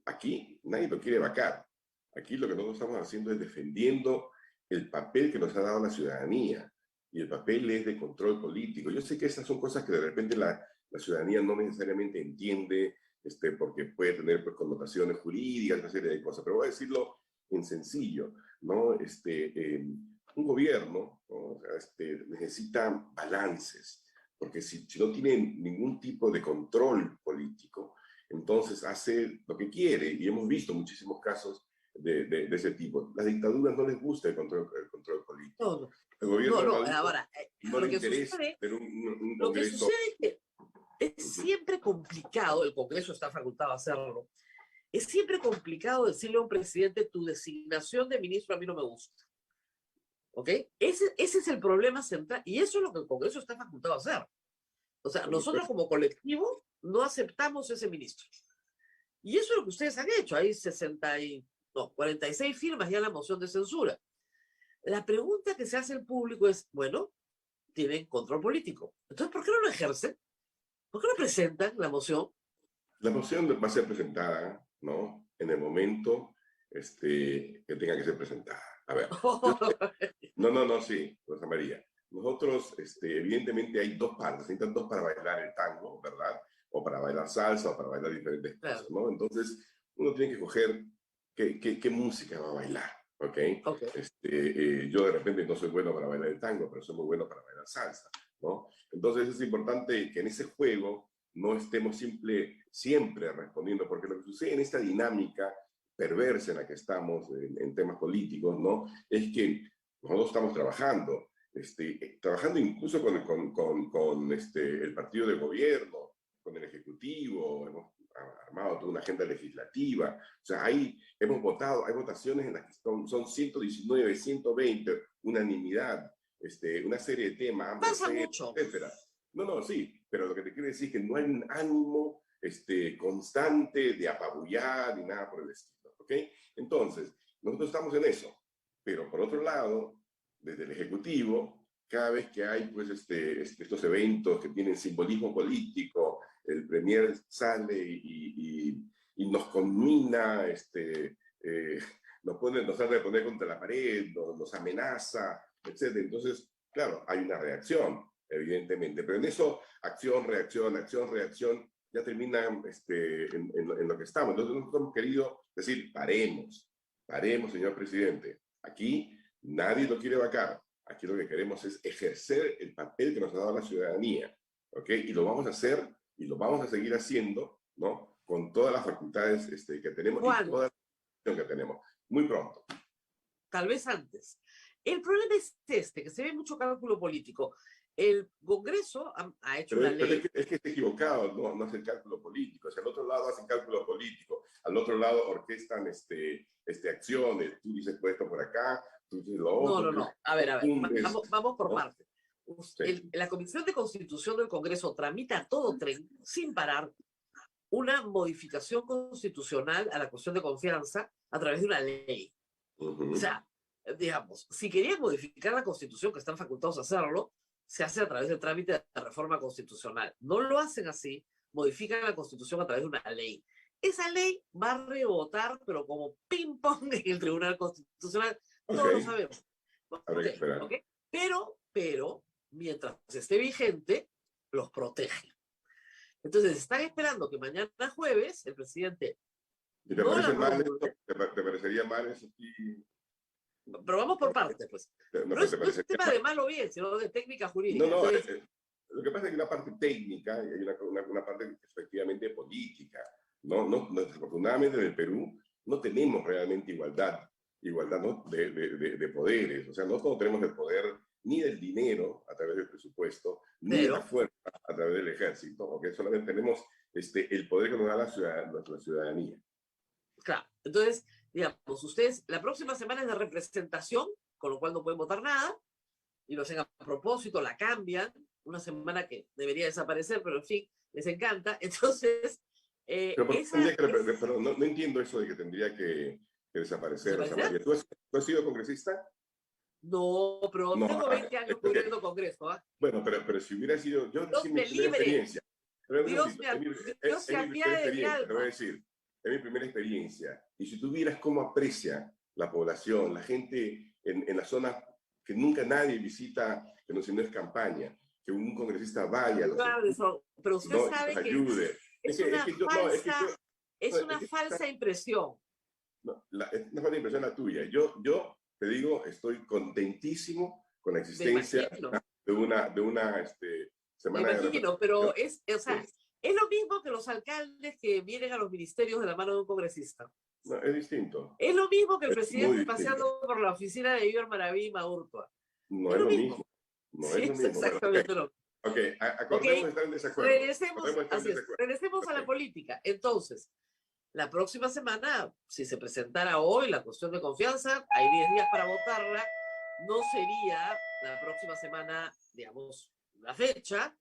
aquí nadie lo quiere vacar. Aquí lo que nosotros estamos haciendo es defendiendo el papel que nos ha dado la ciudadanía y el papel es de control político. Yo sé que esas son cosas que de repente la ciudadanía no necesariamente entiende, porque puede tener pues, connotaciones jurídicas, una serie de cosas, pero voy a decirlo en sencillo, ¿no? Un gobierno, ¿no? O sea, necesita balances, porque si no tiene ningún tipo de control político, entonces hace lo que quiere, y hemos visto muchísimos casos de ese tipo. Las dictaduras no les gusta el control político. No, El gobierno de no, Maduro ahora, no lo le que interesa sucede, tener un lo que Congreso. sucede es que es siempre complicado, el Congreso está facultado a hacerlo, es siempre complicado decirle a un presidente tu designación de ministro a mí no me gusta. ¿Ok? Ese es el problema central y eso es lo que el Congreso está facultado a hacer. O sea, Por nosotros supuesto. como colectivo no aceptamos ese ministro. Y eso es lo que ustedes han hecho. Hay 46 firmas ya en la moción de censura. La pregunta que se hace al público es, bueno, tienen control político. Entonces, ¿por qué no lo ejercen? ¿Por qué no presentan la moción? La moción va a ser presentada, ¿no? En el momento que tenga que ser presentada. A ver, no, sí, Rosa María. Nosotros, evidentemente hay dos partes, necesitan dos para bailar el tango, ¿verdad? O para bailar salsa, o para bailar diferentes cosas, ¿no? Entonces, uno tiene que escoger qué música va a bailar, ¿ok? Okay. Yo de repente no soy bueno para bailar el tango, pero soy muy bueno para bailar salsa, ¿no? Entonces es importante que en ese juego no estemos siempre respondiendo, porque lo que sucede en esta dinámica perversa en la que estamos en temas políticos, ¿no? Es que nosotros estamos trabajando incluso con el partido de gobierno, con el Ejecutivo, hemos armado toda una agenda legislativa, o sea, ahí hemos votado, hay votaciones en las que son 119, 120, unanimidad, una serie de temas, Pasa mucho. etcétera. No, sí, pero lo que te quiero decir es que no hay un ánimo constante de apabullar ni nada por el estilo, ¿ok? Entonces, nosotros estamos en eso, pero por otro lado, desde el Ejecutivo, cada vez que hay pues, estos eventos que tienen simbolismo político, el Premier sale y nos conmina, nos hace poner contra la pared, nos amenaza, etc. Entonces, claro, hay una reacción, evidentemente, pero en eso, acción, reacción, ya termina en lo que estamos. Entonces, nosotros hemos querido decir, paremos, señor presidente. Aquí nadie lo quiere vacar. Aquí lo que queremos es ejercer el papel que nos ha dado la ciudadanía, ¿ok? Y lo vamos a hacer y lo vamos a seguir haciendo, ¿no? Con todas las facultades que tenemos y toda la información que tenemos. Muy pronto. Tal vez antes. El problema es que se ve mucho cálculo político. El Congreso ha hecho una ley. Pero es que está equivocado, no hace el cálculo político. O sea, al otro lado hacen cálculo político, al otro lado orquestan acciones. Tú dices esto por acá, tú dices lo otro. No. A ver. Vamos por partes. Sí. La Comisión de Constitución del Congreso tramita a todo tren, sin parar, una modificación constitucional a la cuestión de confianza a través de una ley. O sea, digamos, si querían modificar la Constitución, que están facultados a hacerlo, se hace a través del trámite de la reforma constitucional. No lo hacen así, modifican la Constitución a través de una ley. Esa ley va a rebotar, pero como ping-pong en el Tribunal Constitucional. Todos lo sabemos. Habrá que esperar. Okay. Pero, mientras esté vigente, los protege. Entonces, están esperando que mañana jueves el presidente... ¿Y te parece mal esto? ¿Te parecería mal eso? Pero vamos por partes, pues. No es un tema de mal o bien, sino de técnica jurídica. No, entonces, lo que pasa es que hay una parte técnica y hay una parte efectivamente política. Desafortunadamente en el Perú no tenemos realmente igualdad, ¿no? de poderes. O sea, no todos tenemos el poder ni del dinero a través del presupuesto, ni de la fuerza a través del ejército, porque solamente tenemos el poder que nos da la ciudadanía. Claro, entonces, digamos, ustedes, la próxima semana es de representación, con lo cual no pueden votar nada, y lo hacen a propósito, la cambian, una semana que debería desaparecer, pero en fin, les encanta. Entonces, pero no entiendo eso de que tendría que desaparecer. O sea, María, ¿tú has sido congresista? No, pero tengo 20 años cubriendo Congreso. Bueno, pero si hubiera sido... Dios me libre. Dios se apiade de mi alma. Te voy a decir, es mi primera experiencia. Y si tú vieras cómo aprecia la población, la gente en la zona que nunca nadie visita, que no es campaña, que un congresista vaya, pero usted sabe que ayude. Es una falsa impresión. No, es una falsa impresión la tuya. Yo te digo, estoy contentísimo con la existencia de una semana de imagino, pero es lo mismo que los alcaldes que vienen a los ministerios de la mano de un congresista. No, es distinto. Es lo mismo que el presidente paseando por la oficina de Iber Maraví y Maurtua. No es lo mismo. No sí, es lo mismo. Exactamente lo mismo. Acordemos de estar en desacuerdo. Regresemos a la política. Entonces, la próxima semana, si se presentara hoy la cuestión de confianza, hay 10 días para votarla, no sería la próxima semana, digamos, la fecha.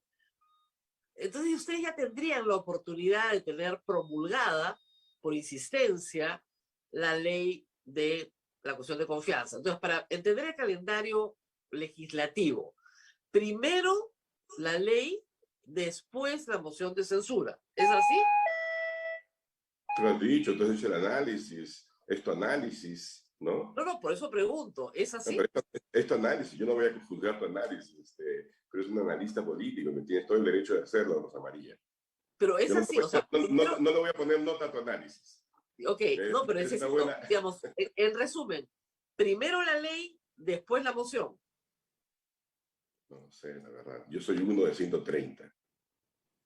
Entonces ustedes ya tendrían la oportunidad de tener promulgada, por insistencia, la ley de la cuestión de confianza. Entonces, para entender el calendario legislativo, primero la ley, después la moción de censura. ¿Es así? Tú lo has dicho, tú has hecho el análisis, análisis, ¿no? No, por eso pregunto, ¿es así? No, pero análisis, yo no voy a juzgar tu análisis, pero es un analista político, que tienes todo el derecho de hacerlo, Rosa María. Pero es así, o sea... No le voy a poner nota a tu análisis. Ok, no, pero necesito, digamos, en resumen, primero la ley, después la moción. No sé, la verdad. Yo soy uno de 130.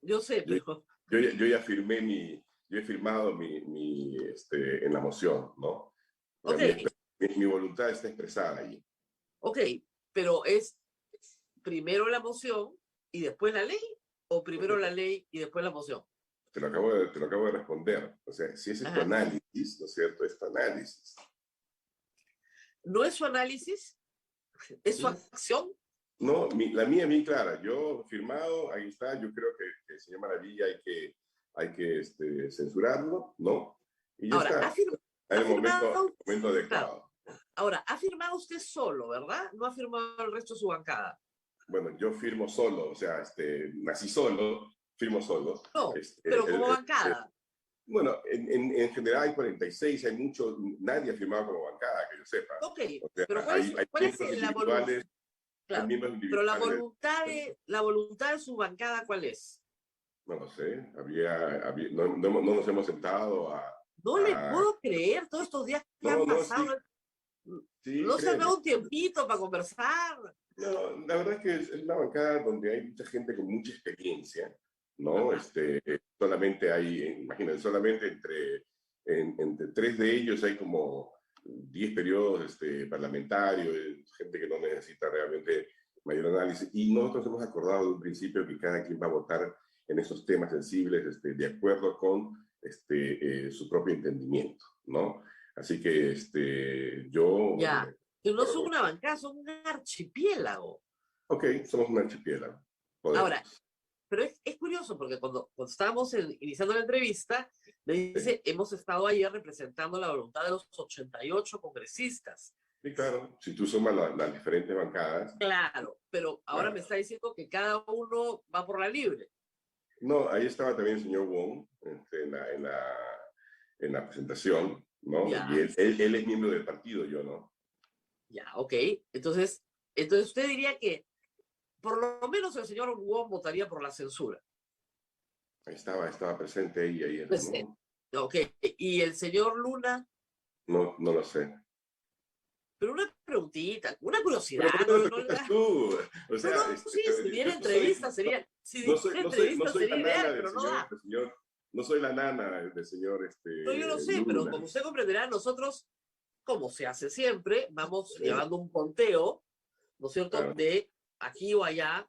Yo sé, pero... Yo ya firmé yo he firmado en la moción, ¿no? Okay. Mi voluntad está expresada ahí. Ok, pero ¿es primero la moción y después la ley? ¿O primero la ley y después la moción? Te lo acabo de responder. O sea, si ese es tu análisis, ¿no es cierto? Es tu análisis. ¿No es su análisis? ¿Es su acción? No, la mía es bien clara. Yo firmado, ahí está. Yo creo que el señor Maravilla hay que censurarlo, ¿no? Y ya ahora, está. En el momento adecuado. Claro. Ahora, ha firmado usted solo, ¿verdad? No ha firmado el resto de su bancada. Bueno, yo firmo solo, o sea, nací solo, firmo solo. No, Este, pero el- como el- bancada. bueno, en general hay 46, hay mucho, nadie ha firmado como bancada, que yo sepa. Ok, O sea, pero hay cuál es miembros la voluntad? individuales, hay Claro, miembros pero individuales. la voluntad de su bancada, ¿cuál es? No lo sé, no nos hemos sentado No le puedo creer todos estos días que han no, no, sí, pasado. sí, No se han créeme. dado un tiempito para conversar. No, la verdad es que es una bancada donde hay mucha gente con mucha experiencia, ¿no? Ajá. Solamente hay, imagínense, solamente entre tres de ellos hay como 10 periodos parlamentarios, gente que no necesita realmente mayor análisis. Y nosotros hemos acordado de un principio que cada quien va a votar en esos temas sensibles de acuerdo con su propio entendimiento, ¿no? Así que yo... Ya, que no son una bancada, son un archipiélago. Ok, somos un archipiélago. Ahora, Podemos. pero es curioso porque cuando estábamos iniciando la entrevista, me dice, hemos estado ayer representando la voluntad de los 88 congresistas. Sí, claro. Si tú sumas las diferentes bancadas. Claro, pero ahora Claro. me está diciendo que cada uno va por la libre. No, ahí estaba también el señor Wong en la presentación, ¿no? Ya. Y él es miembro del partido, yo no. Ya, ok. Entonces usted diría que por lo menos el señor Wong votaría por la censura. Ahí estaba presente ahí ayer, Pues, ¿no? ok. Y el señor Luna, No, no lo sé. pero una preguntita, una Pero curiosidad. ¿por qué no me preguntas tú? O sea, Sí, si diera yo entrevista sería, si no diera no entrevista soy la sería nana ideal, del pero no señor, da. no soy la nana del señor No, yo lo sé, pero Luna. como usted comprenderá, nosotros, como se hace siempre, vamos llevando un conteo, ¿no es cierto?, Claro. de aquí o allá,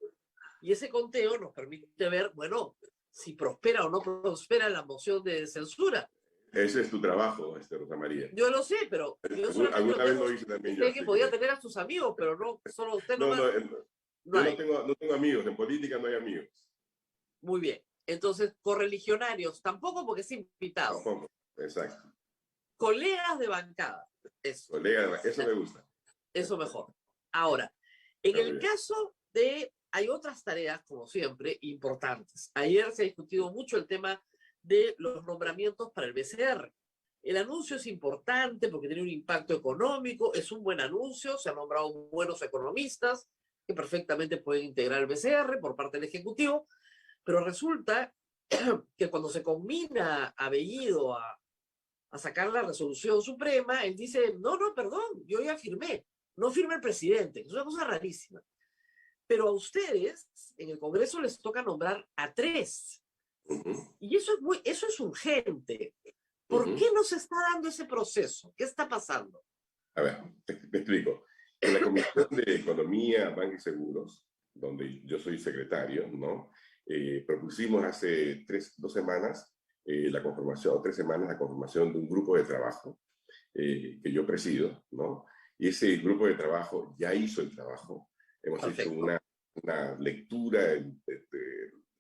y ese conteo nos permite ver, bueno, si prospera o no prospera la moción de censura. Ese es tu trabajo, Rosa María. Yo lo sé, pero yo solamente Alguna lo vez tengo. lo hice también yo. Sé que podía tener a sus amigos, pero no solo a usted No, nomás. yo hay. no tengo amigos. En política no hay amigos. Muy bien. Entonces, correligionarios tampoco porque es invitado. Tampoco. Exacto. Colegas de bancada. Eso. Colega, eso me gusta. Eso mejor. Ahora, en Está muy el bien. caso de, hay otras tareas, como siempre, importantes. Ayer se ha discutido mucho el tema de los nombramientos para el BCR. El anuncio es importante porque tiene un impacto económico, es un buen anuncio, se han nombrado buenos economistas que perfectamente pueden integrar el BCR por parte del Ejecutivo, pero resulta que cuando se combina a Bellido a sacar la resolución suprema, él dice, no, perdón, yo ya firmé, no firma el presidente, es una cosa rarísima. Pero a ustedes, en el Congreso les toca nombrar a 3. Y eso es urgente. ¿Por qué no se está dando ese proceso? ¿Qué está pasando? A ver, te explico. En la Comisión de Economía, Banca y Seguros, donde yo soy secretario, ¿no? Propusimos hace 2 semanas la conformación, o 3 semanas, la conformación de un grupo de trabajo que yo presido, ¿no? Y ese grupo de trabajo ya hizo el trabajo. Hemos hecho una lectura de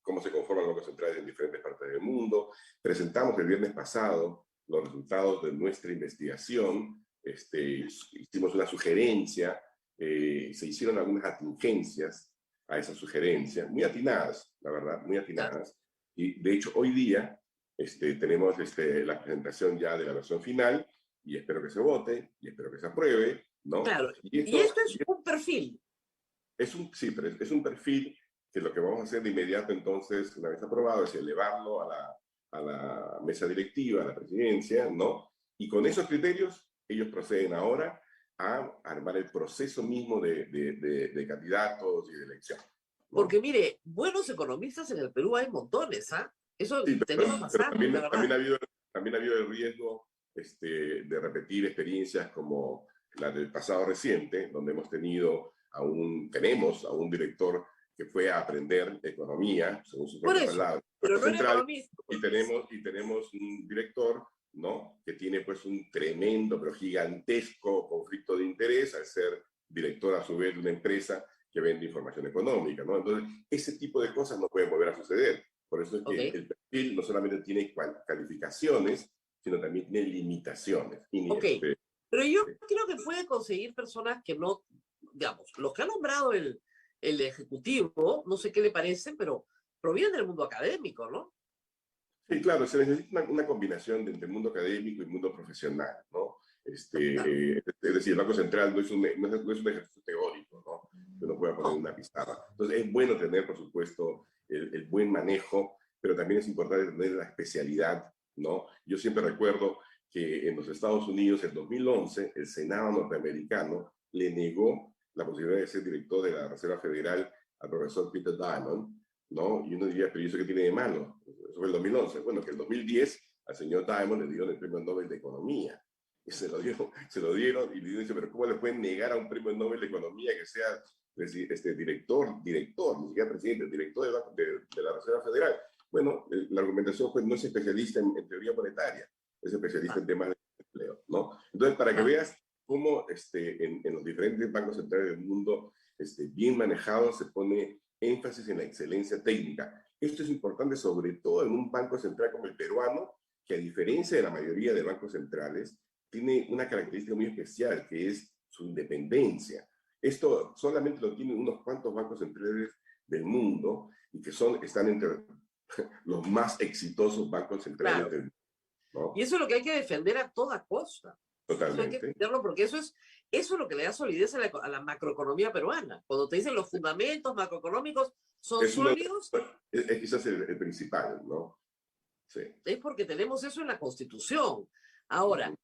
cómo se conforman los bancos centrales en diferentes partes del mundo. Presentamos el viernes pasado los resultados de nuestra investigación. Hicimos una sugerencia, se hicieron algunas atingencias a esa sugerencia, muy atinadas, la verdad, muy atinadas. Y de hecho, hoy día tenemos la presentación ya de la versión final y espero que se vote y espero que se apruebe, ¿no? Claro, y esto es un perfil. Sí, pero es un perfil que lo que vamos a hacer de inmediato entonces, una vez aprobado, es elevarlo a la mesa directiva, a la presidencia, ¿no? Y con esos criterios, ellos proceden ahora a armar el proceso mismo de candidatos y de elección, ¿no? Porque mire, buenos economistas en el Perú hay montones, ¿ah? Eso sí, tenemos bastante, la verdad. También ha habido el riesgo de repetir experiencias como la del pasado reciente, donde tenemos a un director que fue a aprender economía, según sus propias palabras, pero no era central, economista. y tenemos un director, ¿no?, que tiene pues un tremendo, pero gigantesco conflicto de interés al ser director a su vez de una empresa que vende información económica, ¿no? Entonces, ese tipo de cosas no pueden volver a suceder. Por eso es que el perfil no solamente tiene calificaciones, sino también tiene limitaciones. Pero yo creo que puede conseguir personas que no, digamos, los que ha nombrado el Ejecutivo, no sé qué le parece, pero provienen del mundo académico, ¿no? Sí, claro, se necesita una combinación entre el mundo académico y el mundo profesional, ¿no? Claro. Es decir, el Banco Central no es un ejercicio teórico, ¿no? Que uno pueda poner en No. una pizarra. Entonces, es bueno tener, por supuesto, el buen manejo, pero también es importante tener la especialidad, ¿no? Yo siempre recuerdo que en los Estados Unidos, en 2011, el Senado norteamericano le negó la posibilidad de ser director de la Reserva Federal al profesor Peter Diamond, ¿no? Y uno diría, pero ¿y eso qué tiene de malo? Eso fue el 2011. Bueno, que en 2010 al señor Diamond le dieron el premio Nobel de Economía. Y se lo dieron y le dice, pero ¿cómo le pueden negar a un premio Nobel de Economía que sea director, ni siquiera presidente, director de la Reserva Federal? Bueno, la argumentación fue, no es especialista en teoría monetaria, es especialista en temas de empleo, ¿no? Entonces, para que veas cómo en los diferentes bancos centrales del mundo, bien manejados, se pone énfasis en la excelencia técnica. Esto es importante sobre todo en un banco central como el peruano, que a diferencia de la mayoría de bancos centrales, tiene una característica muy especial, que es su independencia. Esto solamente lo tienen unos cuantos bancos centrales del mundo y que están entre los más exitosos bancos centrales Claro. del mundo, Y ¿no? eso es lo que hay que defender a toda costa. Eso hay que Totalmente. defenderlo porque eso es lo que le da solidez a la macroeconomía peruana. Cuando te dicen los fundamentos macroeconómicos son Es, uno, sólidos, es quizás el principal, ¿no? Sí. es porque tenemos eso en la Constitución. Ahora,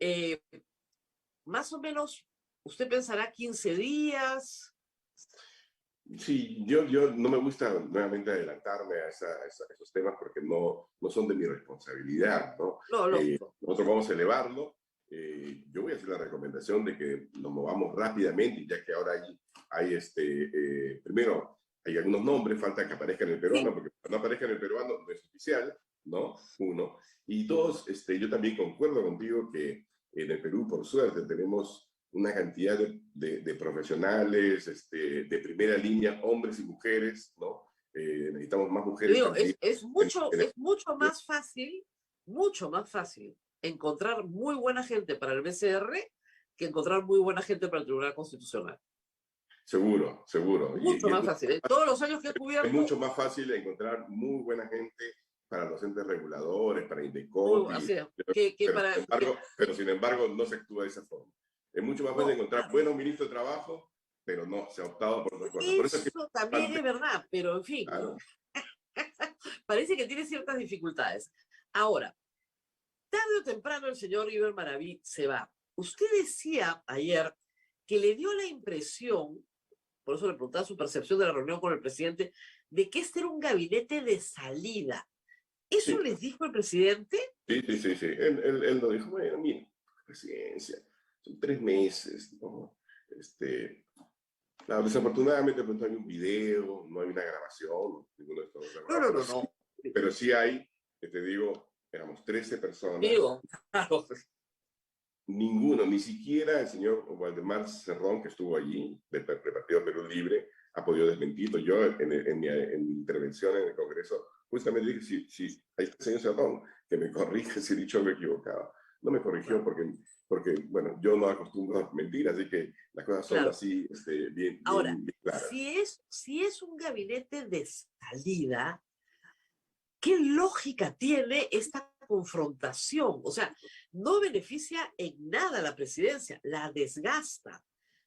eh, más o menos, usted pensará 15 días. Sí, yo no me gusta nuevamente adelantarme a esos temas porque no son de mi responsabilidad, ¿no? No, lógico. Nosotros vamos a elevarlo. Yo voy a hacer la recomendación de que nos movamos rápidamente, ya que ahora primero, hay algunos nombres, falta que aparezcan en el peruano, Sí, porque cuando no aparezca en el peruano no es oficial, ¿no? Uno. Y dos, yo también concuerdo contigo que en el Perú, por suerte, tenemos una cantidad de profesionales de primera línea, hombres y mujeres, ¿no? Necesitamos más te mujeres digo, también. es mucho más fácil encontrar muy buena gente para el BCR que encontrar muy buena gente para el Tribunal Constitucional. Seguro, seguro. Mucho más fácil. En todos los años que he Es cubierto, mucho más fácil encontrar muy buena gente para los entes reguladores, para Indecop, así es, pero sin embargo no se actúa de esa forma. Es mucho más fácil no, encontrar buenos ministros de trabajo, pero no, se ha optado por otras cosas. Por eso es que eso también es verdad, pero en fin, claro, parece que tiene ciertas dificultades. Ahora, tarde o temprano el señor Iber Maraví se va. Usted decía ayer que le dio la impresión, por eso le preguntaba su percepción de la reunión con el presidente, de que este era un gabinete de salida. ¿Eso sí, les dijo el presidente? sí. Él lo dijo, bueno, mira, presidencia, son 3 meses, ¿no? Claro, desafortunadamente pues, no hay un video, no hay una grabación, ninguno de estos No, dos, no, pero no, sí, no. pero sí hay, te digo, éramos 13 personas, Digo, claro, ninguno, ni siquiera el señor Waldemar Cerrón, que estuvo allí, del Partido Perú Libre, ha podido desmentirlo. Yo en mi intervención en el Congreso justamente dije, si ahí está el señor Cerrón, que me corrige si he dicho algo equivocado. No me corrigió porque, bueno, yo no acostumbro a mentir, así que las cosas son claro. así, Ahora, bien claras. si es un gabinete de salida, ¿qué lógica tiene esta confrontación? O sea, no beneficia en nada a la presidencia, la desgasta.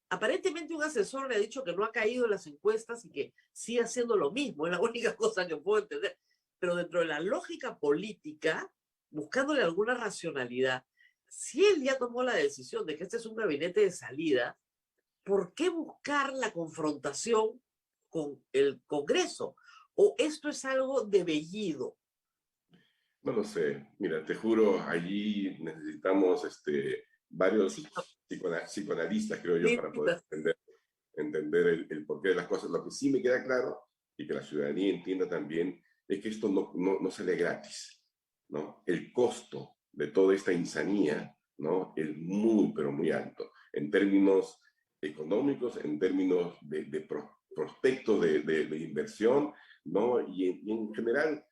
Aparentemente un asesor le ha dicho que no ha caído en las encuestas y que sigue haciendo lo mismo, es la única cosa que puedo entender. Pero dentro de la lógica política, buscándole alguna racionalidad, si él ya tomó la decisión de que este es un gabinete de salida, ¿por qué buscar la confrontación con el Congreso? ¿O esto es algo de vellido? No lo sé, mira, te juro, allí necesitamos varios Sí, psicoanalistas, creo yo, sí, para poder entender el porqué de las cosas. Lo que sí me queda claro y que la ciudadanía entienda también es que esto no sale gratis, ¿no? El costo de toda esta insanía, ¿no? Es muy, pero muy alto, en términos económicos, en términos de prospectos de inversión, ¿no? Y en general,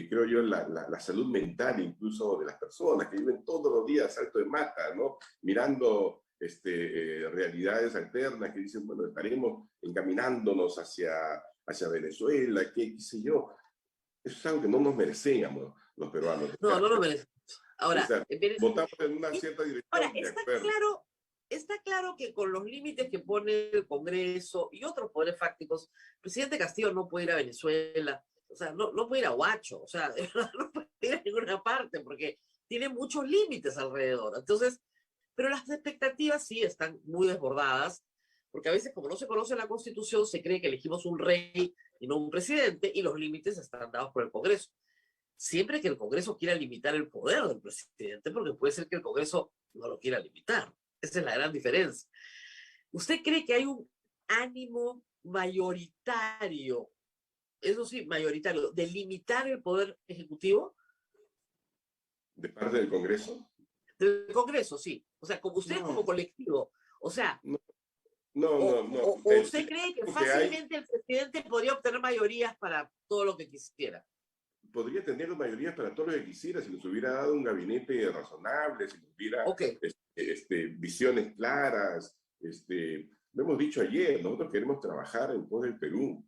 creo yo, la salud mental incluso de las personas que viven todos los días salto de mata, ¿no? Mirando realidades alternas que dicen, bueno, estaremos encaminándonos hacia Venezuela, qué sé yo. Eso es algo que no nos merecíamos los peruanos. No, no lo merecemos. O Ahora, sea, votamos en una cierta ahora, dirección, de acuerdo. está claro que con los límites que pone el Congreso y otros poderes fácticos, el presidente Castillo no puede ir a Venezuela, o sea, no puede ir a Huacho, o sea, no puede ir a ninguna parte porque tiene muchos límites alrededor. Entonces, pero las expectativas sí están muy desbordadas, porque a veces como no se conoce la Constitución, se cree que elegimos un rey y no un presidente, y los límites están dados por el Congreso. Siempre que el Congreso quiera limitar el poder del presidente, porque puede ser que el Congreso no lo quiera limitar. Esa es la gran diferencia. ¿Usted cree que hay un ánimo mayoritario, eso sí, mayoritario, de limitar el poder ejecutivo? ¿De parte del Congreso? Del Congreso, sí. O sea, como ustedes No. como colectivo. O sea, No. ¿O usted cree que fácilmente el presidente podría obtener mayorías para todo lo que quisiera? Podría tener mayorías para todo lo que quisiera si nos hubiera dado un gabinete razonable, si nos hubiera visiones claras. Lo hemos dicho ayer, nosotros queremos trabajar en pos del Perú,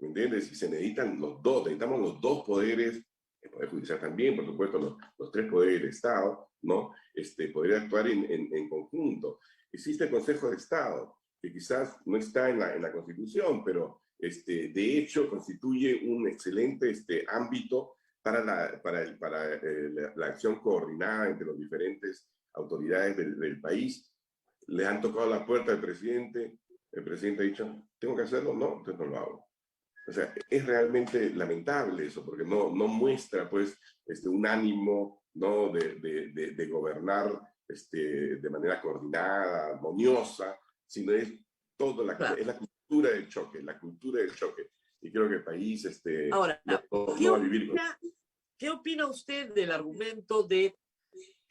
¿me entiendes? Y se necesitan los dos, necesitamos los dos poderes, el Poder Judicial también, por supuesto, los tres poderes del Estado, ¿no? Poder actuar en conjunto. Existe el Consejo de Estado, que quizás no está en la Constitución, pero de hecho constituye un excelente ámbito para la acción coordinada entre las diferentes autoridades del país. Le han tocado la puerta al presidente, el presidente ha dicho, ¿tengo que hacerlo? No, entonces no lo hago. O sea, es realmente lamentable eso, porque no muestra pues un ánimo, ¿no? de gobernar de manera coordinada, armoniosa, sino es todo es la cultura del choque, la cultura del choque. Y creo que el país ahora, no va a vivir con... ¿Qué opina usted del argumento que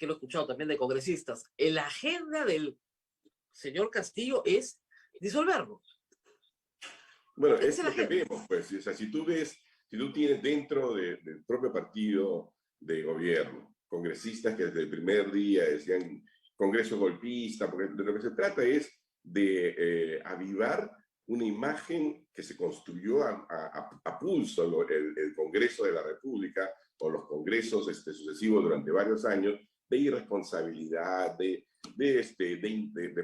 lo he escuchado también de congresistas? La agenda del señor Castillo es disolverlo. Bueno, es lo que vemos, pues. O sea, si tú tienes dentro del propio partido de gobierno congresistas que desde el primer día decían Congreso golpista, porque de lo que se trata es de avivar una imagen que se construyó a pulso, el Congreso de la República o los congresos sucesivos durante varios años, de irresponsabilidad, de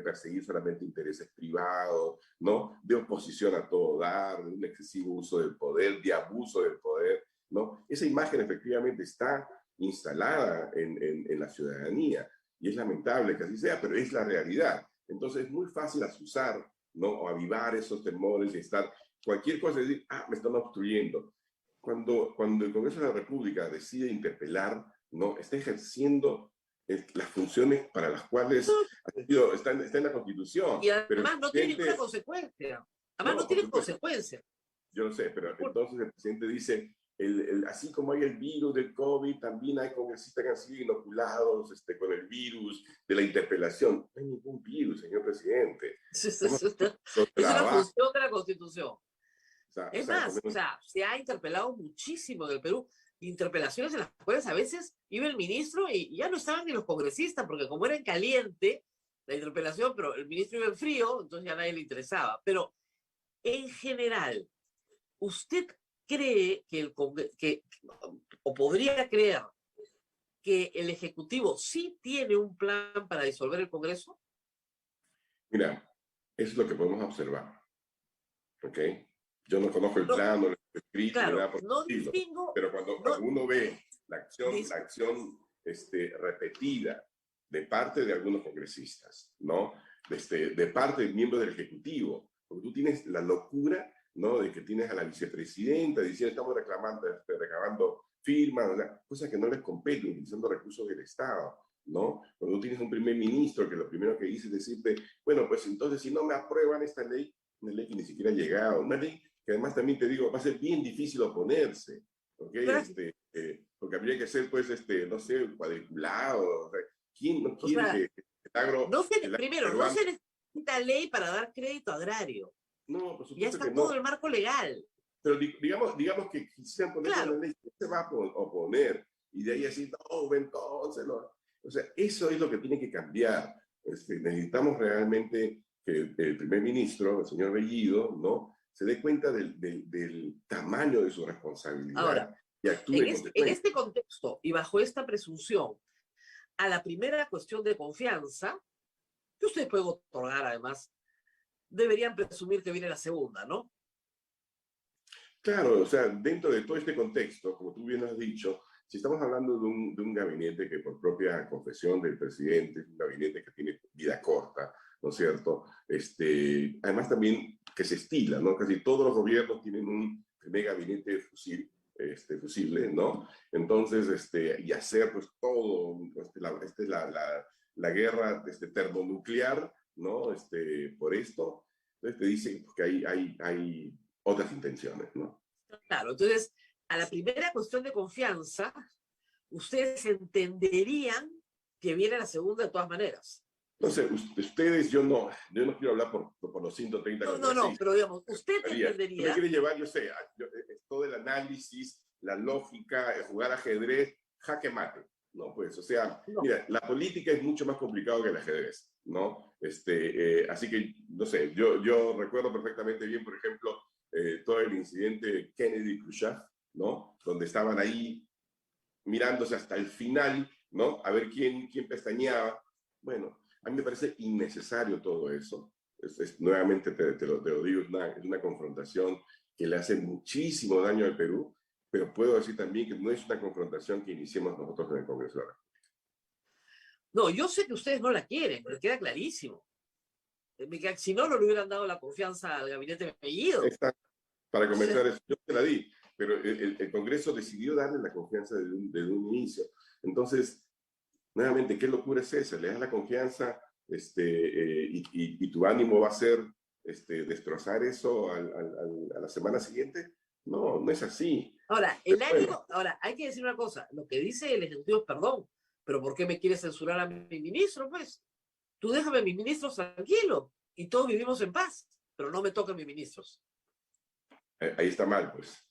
perseguir solamente intereses privados, ¿no? De oposición a todo dar, de un excesivo uso del poder, de abuso del poder, ¿no? Esa imagen efectivamente está instalada en la ciudadanía y es lamentable que así sea, pero es la realidad. Entonces es muy fácil asusar, ¿no? O avivar esos temores y estar cualquier cosa y decir, me están obstruyendo. Cuando el Congreso de la República decide interpelar, ¿no? Está ejerciendo las funciones para las cuales está en la Constitución. Y además no tiene ninguna consecuencia. Además no tiene consecuencia. Yo lo sé, pero entonces el presidente dice, así como hay el virus del COVID, también hay congresistas que han sido inoculados con el virus de la interpelación. No hay ningún virus, señor presidente. Es una función de la Constitución. Es más, se ha interpelado muchísimo en el Perú, interpelaciones en las cuales a veces iba el ministro y ya no estaban ni los congresistas, porque como era en caliente la interpelación, pero el ministro iba en frío, entonces ya a nadie le interesaba. Pero en general, ¿usted cree o podría creer que el Ejecutivo sí tiene un plan para disolver el Congreso? Mira, eso es lo que podemos observar. ¿Ok? Yo no conozco el plan, no lo he escrito, claro, nada por no distingo, pero cuando uno ve la acción repetida de parte de algunos congresistas, ¿no? De parte de miembros del Ejecutivo, porque tú tienes la locura, ¿no? De que tienes a la vicepresidenta diciendo estamos recabando firmas, cosas que no les competen, utilizando recursos del Estado, ¿no? Cuando tú tienes un primer ministro que lo primero que dice es decirte, bueno, pues entonces si no me aprueban esta ley, una ley que ni siquiera ha llegado, una ley que además también te digo, va a ser bien difícil oponerse, ¿ok? Porque habría que ser, pues, no sé, cuadriculado, o sea, ¿quién no quiere que el agro... Primero, no se necesita ley para dar crédito agrario. No, por supuesto ya está que todo no. el marco legal. pero digamos que quisieran ponerlo en Claro. la ley, ¿quién se va a oponer? Y de ahí así, no, entonces, no. O sea, eso es lo que tiene que cambiar. Necesitamos realmente que el primer ministro, el señor Bellido, ¿no?, se dé cuenta del tamaño de su responsabilidad Ahora, y actúe en en en consecuencia. este contexto y bajo esta presunción, a la primera cuestión de confianza, que ustedes pueden otorgar además, deberían presumir que viene la segunda, ¿no? Claro, o sea, dentro de todo este contexto, como tú bien has dicho, si estamos hablando de un gabinete que por propia confesión del presidente es un gabinete que tiene vida corta, ¿no es cierto? Además también que se estila, ¿no? Casi todos los gobiernos tienen un primer gabinete fusible, ¿no? Entonces, y hacer pues todo, esta es la guerra termonuclear, ¿no? Por esto, entonces te dicen que hay otras intenciones, ¿no? Claro, entonces, a la primera cuestión de confianza, ustedes entenderían que viene la segunda de todas maneras. No sé, ustedes, yo no quiero hablar por los 130 No, congresistas. pero digamos, usted Tú me entendería. quieres llevar, yo sé, todo el análisis, la lógica, jugar ajedrez, jaque mate, ¿no? Pues, o sea, No, mira, la política es mucho más complicado que el ajedrez, ¿no? Así que, no sé, yo recuerdo perfectamente bien, por ejemplo, todo el incidente Kennedy-Khrushchev, ¿no? Donde estaban ahí mirándose hasta el final, ¿no? A ver quién pestañeaba. Bueno, a mí me parece innecesario todo eso. Nuevamente te lo digo, es una confrontación que le hace muchísimo daño al Perú, pero puedo decir también que no es una confrontación que iniciemos nosotros en el Congreso de la República. no, yo sé que ustedes no la quieren, me queda clarísimo. Si no, no le hubieran dado la confianza al gabinete de apellido. Esta, para O sea, comenzar, yo te la di, pero el Congreso decidió darle la confianza desde un inicio. Entonces, nuevamente, ¿qué locura es esa? Le das la confianza y tu ánimo va a ser destrozar eso a la semana siguiente. No, no es así. ahora, Pero el bueno, ánimo, ahora, hay que decir una cosa, lo que dice el Ejecutivo es perdón, pero ¿por qué me quiere censurar a mi ministro? Pues, tú déjame a mis ministros tranquilo y todos vivimos en paz, pero no me toquen mis ministros. ahí está mal, pues,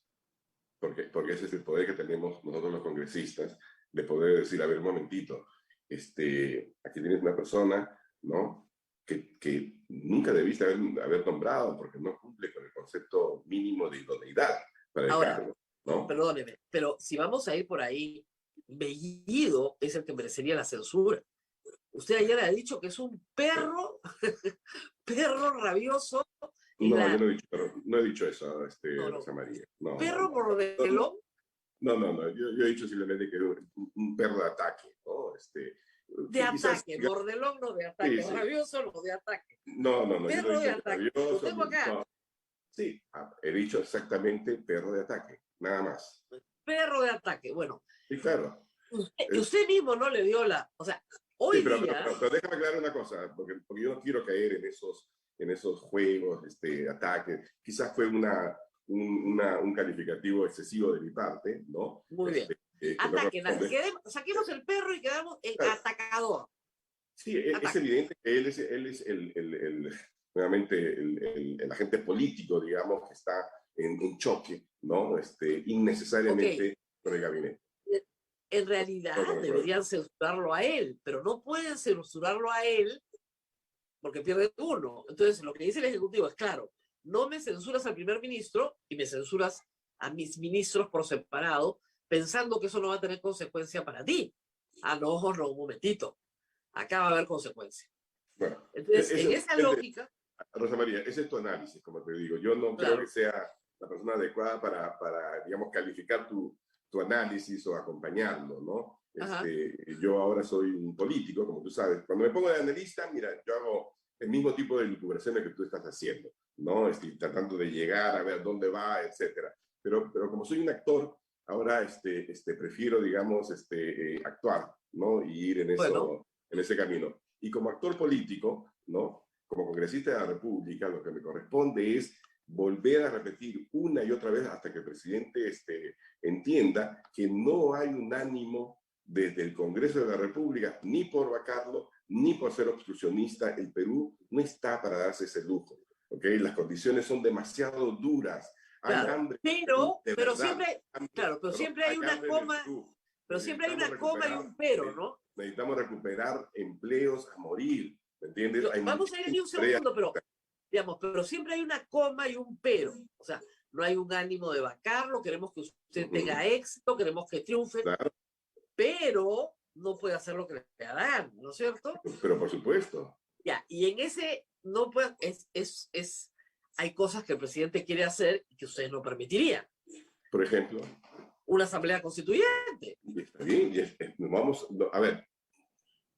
porque ese es el poder que tenemos nosotros los congresistas, de poder decir, a ver, un momentito, aquí tienes una persona, ¿no?, que nunca debiste haber nombrado porque no cumple con el concepto mínimo de idoneidad para el Ahora, cargo, ¿no? perdóneme, pero si vamos a ir por ahí, Bellido es el que merecería la censura. Usted ayer ha dicho que es un perro, perro rabioso en No, yo la... no he dicho eso, No, no, Rosa María. No, no, perro no. No, mordelón no. Yo he dicho simplemente que es un perro de ataque, ¿no? de Quizás, ataque, mordelón no de sí, ataque, sí. rabioso no de ataque, No, yo no he perro de dicho que ataque. Lo rabioso, tengo acá, no. Sí, he dicho exactamente perro de ataque, nada más. perro de ataque. Bueno, Sí, claro. usted mismo no le dio la... O sea, Sí, hoy día, pero déjame aclarar una cosa, porque yo no quiero caer en esos juegos, ataques. Quizás fue un calificativo excesivo de mi parte, ¿no? muy bien, Que no ataque, corresponde. saquemos el perro y quedamos en Claro, atacador. sí, es Ataque. evidente que él es nuevamente el agente político, digamos, que está en choque, ¿no? Ok, Innecesariamente con el gabinete. en No, realidad no, no. deberían censurarlo a él, pero no pueden censurarlo a él porque pierde uno. Entonces, lo que dice el Ejecutivo es claro, no me censuras al primer ministro y me censuras a mis ministros por separado, pensando que eso no va a tener consecuencia para ti. Ah, no, un momentito. Acá va a haber consecuencia. Bueno, Entonces, en esa lógica, Rosa María, ese es tu análisis, como te digo. Yo no creo que claro, sea la persona adecuada digamos, calificar tu análisis o acompañarlo, ¿no? ajá, Yo ahora soy un político, como tú sabes. Cuando me pongo de analista, mira, yo hago el mismo tipo de lucubraciones que tú estás haciendo, ¿no? Estoy tratando de llegar a ver dónde va, etcétera. Pero como soy un actor, ahora prefiero, digamos, actuar, ¿no? Y ir bueno, en ese camino. Y como actor político, ¿no?, como congresista de la República, lo que me corresponde es volver a repetir una y otra vez hasta que el presidente entienda que no hay un ánimo desde el Congreso de la República, ni por vacarlo, ni por ser obstruccionista. El Perú no está para darse ese lujo, ¿ok? Las condiciones son demasiado duras. Hay Claro, hambre de pero verdad. siempre, claro, pero Perdón, siempre hay una hambre de coma, Perú. pero siempre hay Necesitamos una coma y recuperar, un pero, ¿no? necesitamos recuperar empleos a morir, ¿me entiendes? Hay Vamos a ir ni un muchísimas tareas. segundo, pero, digamos, pero siempre hay una coma y un pero. O sea, no hay un ánimo de vacarlo, queremos que usted tenga éxito, queremos que triunfe, Claro, pero no puede hacer lo que le da la gana, ¿no es cierto? pero por supuesto. Ya, y en ese no puede, hay cosas que el presidente quiere hacer y que ustedes no permitirían. Por ejemplo, Una asamblea constituyente. y está bien, vamos, a ver,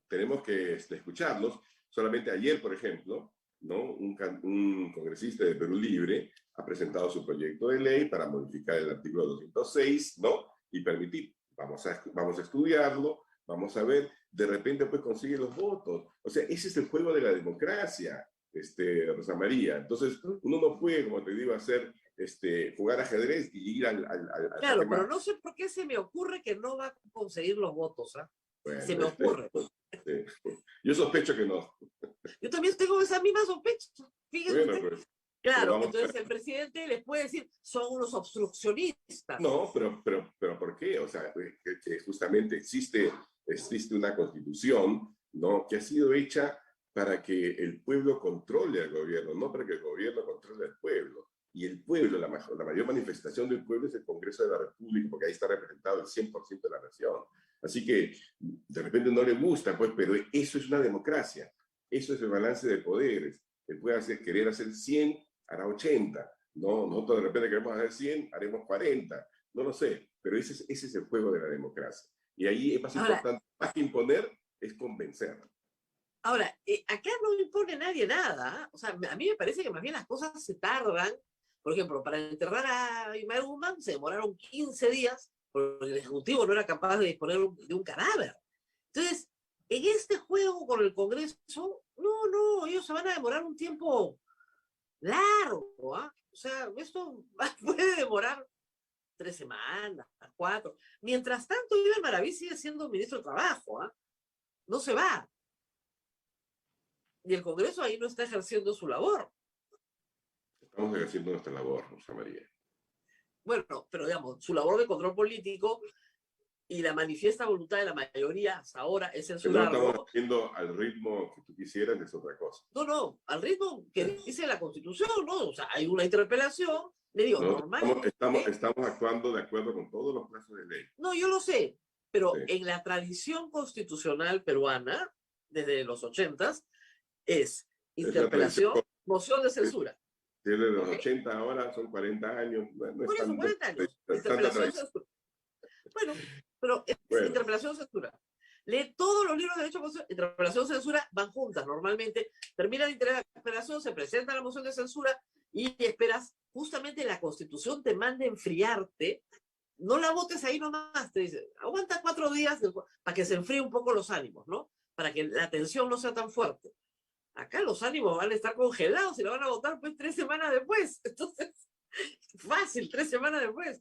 tenemos que escucharlos. Solamente ayer, por ejemplo, ¿no? Un congresista de Perú Libre ha presentado su proyecto de ley para modificar el artículo 206, ¿no? Y permitir, vamos a estudiarlo, vamos a ver, de repente pues consigue los votos. O sea, ese es el juego de la democracia, Rosa María. Entonces, uno no puede, como te digo, hacer, jugar ajedrez y ir al Claro, jaque pero mate. no sé por qué se me ocurre que no va a conseguir los votos, ¿ah? Bueno, Se me ocurre. Yo sospecho que no. Yo también tengo esa misma sospecha. Fíjense. Bueno, pues, claro, entonces el presidente les puede decir, son unos obstruccionistas. no, pero ¿por qué? O sea, que justamente existe una constitución, ¿no? Que ha sido hecha para que el pueblo controle al gobierno, no para que el gobierno controle al pueblo. Y el pueblo, la mayor manifestación del pueblo es el Congreso de la República, porque ahí está representado el 100% de la nación. Así que de repente no le gusta, pues, pero eso es una democracia. Eso es el balance de poderes. Él puede querer hacer 100, hará 80. No, nosotros de repente queremos hacer 100, haremos 40. No lo sé, pero ese es el juego de la democracia. Y ahí es más importante, más que imponer, es convencer. Ahora, acá no impone nadie nada. O sea, a mí me parece que más bien las cosas se tardan. Por ejemplo, para enterrar a Ismael Guzmán se demoraron 15 días porque el Ejecutivo no era capaz de disponer de un cadáver. Entonces, en este juego con el Congreso, no, ellos se van a demorar un tiempo largo, ¿ah? O sea, esto puede demorar 3 semanas, 4. Mientras tanto, Iván Maraví sigue siendo ministro de Trabajo, ¿ah? No se va. Y el Congreso ahí no está ejerciendo su labor. Estamos ejerciendo nuestra labor, Rosa María. Bueno, pero digamos, su labor de control político y la manifiesta voluntad de la mayoría hasta ahora es censurarlo. No estamos haciendo al ritmo que tú quisieras, es otra cosa. No, al ritmo que dice la Constitución, ¿no? O sea, hay una interpelación, le digo, normal. Estamos actuando de acuerdo con todos los plazos de ley. No, yo lo sé, pero sí. En la tradición constitucional peruana, desde los 80s, es interpelación, moción de censura. Desde los 80 ahora son 40 años. No por eso, 40 años. Interpelación, censura. Bueno, pero es interpelación, censura. Lee todos los libros de derecho, interpelación, censura van juntas normalmente. Termina la interpelación, se presenta la moción de censura y esperas, justamente la Constitución te manda enfriarte. No la votes ahí nomás, te dice, aguanta 4 días para que se enfríe un poco los ánimos, ¿no? Para que la tensión no sea tan fuerte. Acá los ánimos van a estar congelados y la van a votar pues 3 semanas después. Entonces, fácil, 3 semanas después.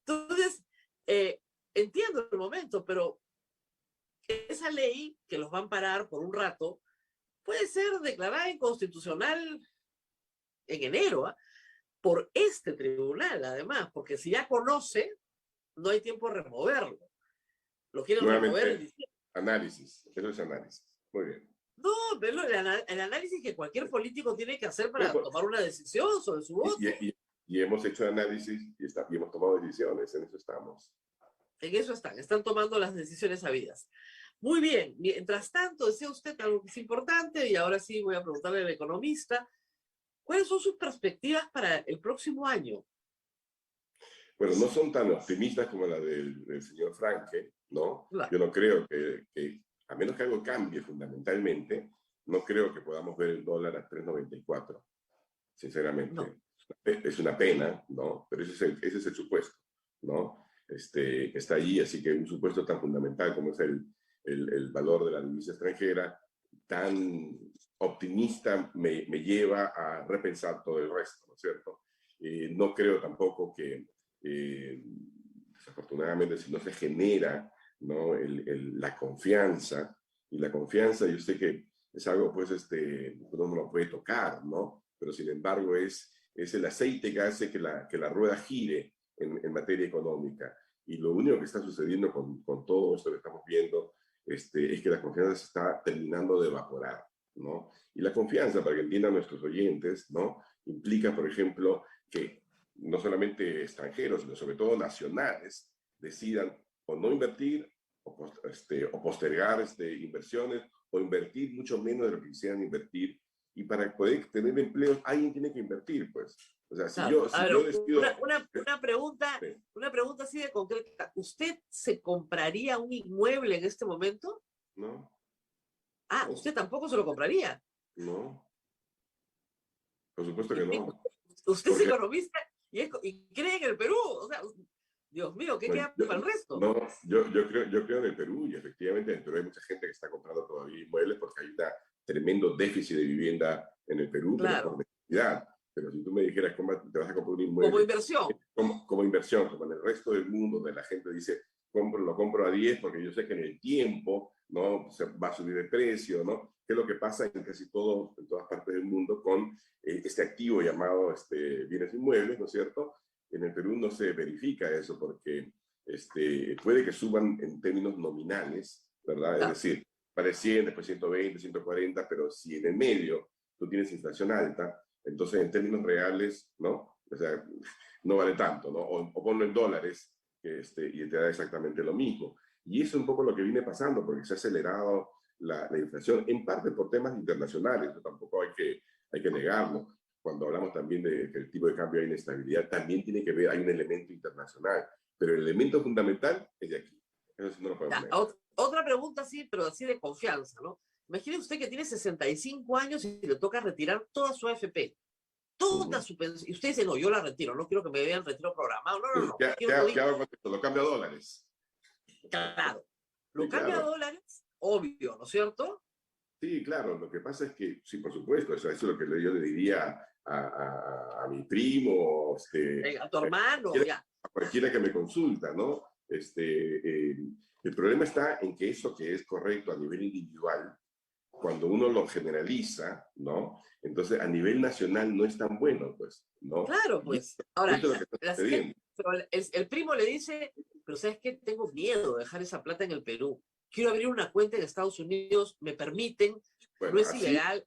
Entonces, entiendo el momento, pero esa ley que los va a amparar por un rato puede ser declarada inconstitucional en enero, ¿eh? Por este tribunal, además, porque si ya conoce, no hay tiempo de removerlo. Lo quieren remover en diciembre. Análisis, eso es análisis. Muy bien. No, pero el análisis que cualquier político tiene que hacer para tomar una decisión sobre su voto. Y hemos hecho análisis y hemos tomado decisiones, en eso estamos. En eso están tomando las decisiones sabidas. Muy bien, mientras tanto, decía usted algo que es importante, y ahora sí voy a preguntarle al economista, ¿cuáles son sus perspectivas para el próximo año? Bueno, no son tan optimistas como la del señor Franke, ¿no? Claro. Yo no creo que, a menos que algo cambie fundamentalmente, no creo que podamos ver el dólar a 3.94, sinceramente. No. Es una pena, ¿no? Pero ese es el supuesto, ¿no? Está allí, así que un supuesto tan fundamental como es el valor de la divisa extranjera, tan optimista, me lleva a repensar todo el resto, ¿no es cierto? No creo tampoco que, desafortunadamente, si no se genera, ¿no? la confianza, y la confianza yo sé que es algo, pues, uno no lo puede tocar, ¿no? Pero sin embargo es es el aceite que hace que la rueda gire en materia económica. Y lo único que está sucediendo con todo esto que estamos viendo es que la confianza se está terminando de evaporar, ¿no? Y la confianza, para que entiendan nuestros oyentes, ¿no? Implica, por ejemplo, que no solamente extranjeros, sino sobre todo nacionales, decidan o no invertir o postergar inversiones o invertir mucho menos de lo que quisieran invertir. Y para poder tener empleos, alguien tiene que invertir, pues. O sea, Claro. si yo decido... Sí. Una pregunta así de concreta. ¿Usted se compraría un inmueble en este momento? No, Ah, no, usted tampoco se lo compraría. no, por supuesto que no. Usted es Porque, economista y cree en el Perú. O sea, Dios mío, ¿qué bueno, queda para el resto? no, yo creo en el Perú y efectivamente en el Perú hay mucha gente que está comprando todavía inmuebles porque hay un tremendo déficit de vivienda en el Perú, pero Claro. por necesidad. Pero si tú me dijeras cómo te vas a comprar un Como inmueble inversión. como inversión, como en el resto del mundo, donde la gente dice, lo compro a 10 porque yo sé que en el tiempo, ¿no? Se va a subir el precio, ¿no? Que es lo que pasa en casi todo, en todas partes del mundo con este activo llamado bienes inmuebles, ¿no es cierto? En el Perú no se verifica eso porque puede que suban en términos nominales, ¿verdad? Claro. Es decir, para 100, después 120, 140, pero si en el medio tú tienes inflación alta, entonces en términos reales, ¿no? O sea, no vale tanto, ¿no? O ponlo en dólares y te da exactamente lo mismo. Y eso es un poco lo que viene pasando, porque se ha acelerado la inflación, en parte por temas internacionales, pero tampoco hay que negarlo. Cuando hablamos también de que el tipo de cambio hay inestabilidad, también tiene que ver, hay un elemento internacional, pero el elemento fundamental es de aquí. Eso sí no lo podemos negar. Otra pregunta así, pero así de confianza, ¿no? Imagine usted que tiene 65 años y le toca retirar toda su AFP, toda su pensión. Y usted dice, no, yo la retiro, no quiero que me vean retiro programado. No. ¿Qué hago con esto? Lo cambio a dólares. Claro. Lo Sí, cambia a claro. dólares, obvio, ¿no es cierto? Sí, claro. Lo que pasa es que, sí, por supuesto, eso es lo que yo le diría a mi primo, A tu hermano, ya. a cualquiera que me consulta, ¿no? El problema está en que eso que es correcto a nivel individual, cuando uno lo generaliza, ¿no? Entonces, a nivel nacional no es tan bueno, pues, ¿no? Claro, pues. Ahora, Eso es lo que está sucediendo. pero el primo le dice, pero ¿sabes qué? Tengo miedo de dejar esa plata en el Perú. Quiero abrir una cuenta en Estados Unidos, me permiten, Bueno, no es así, ilegal.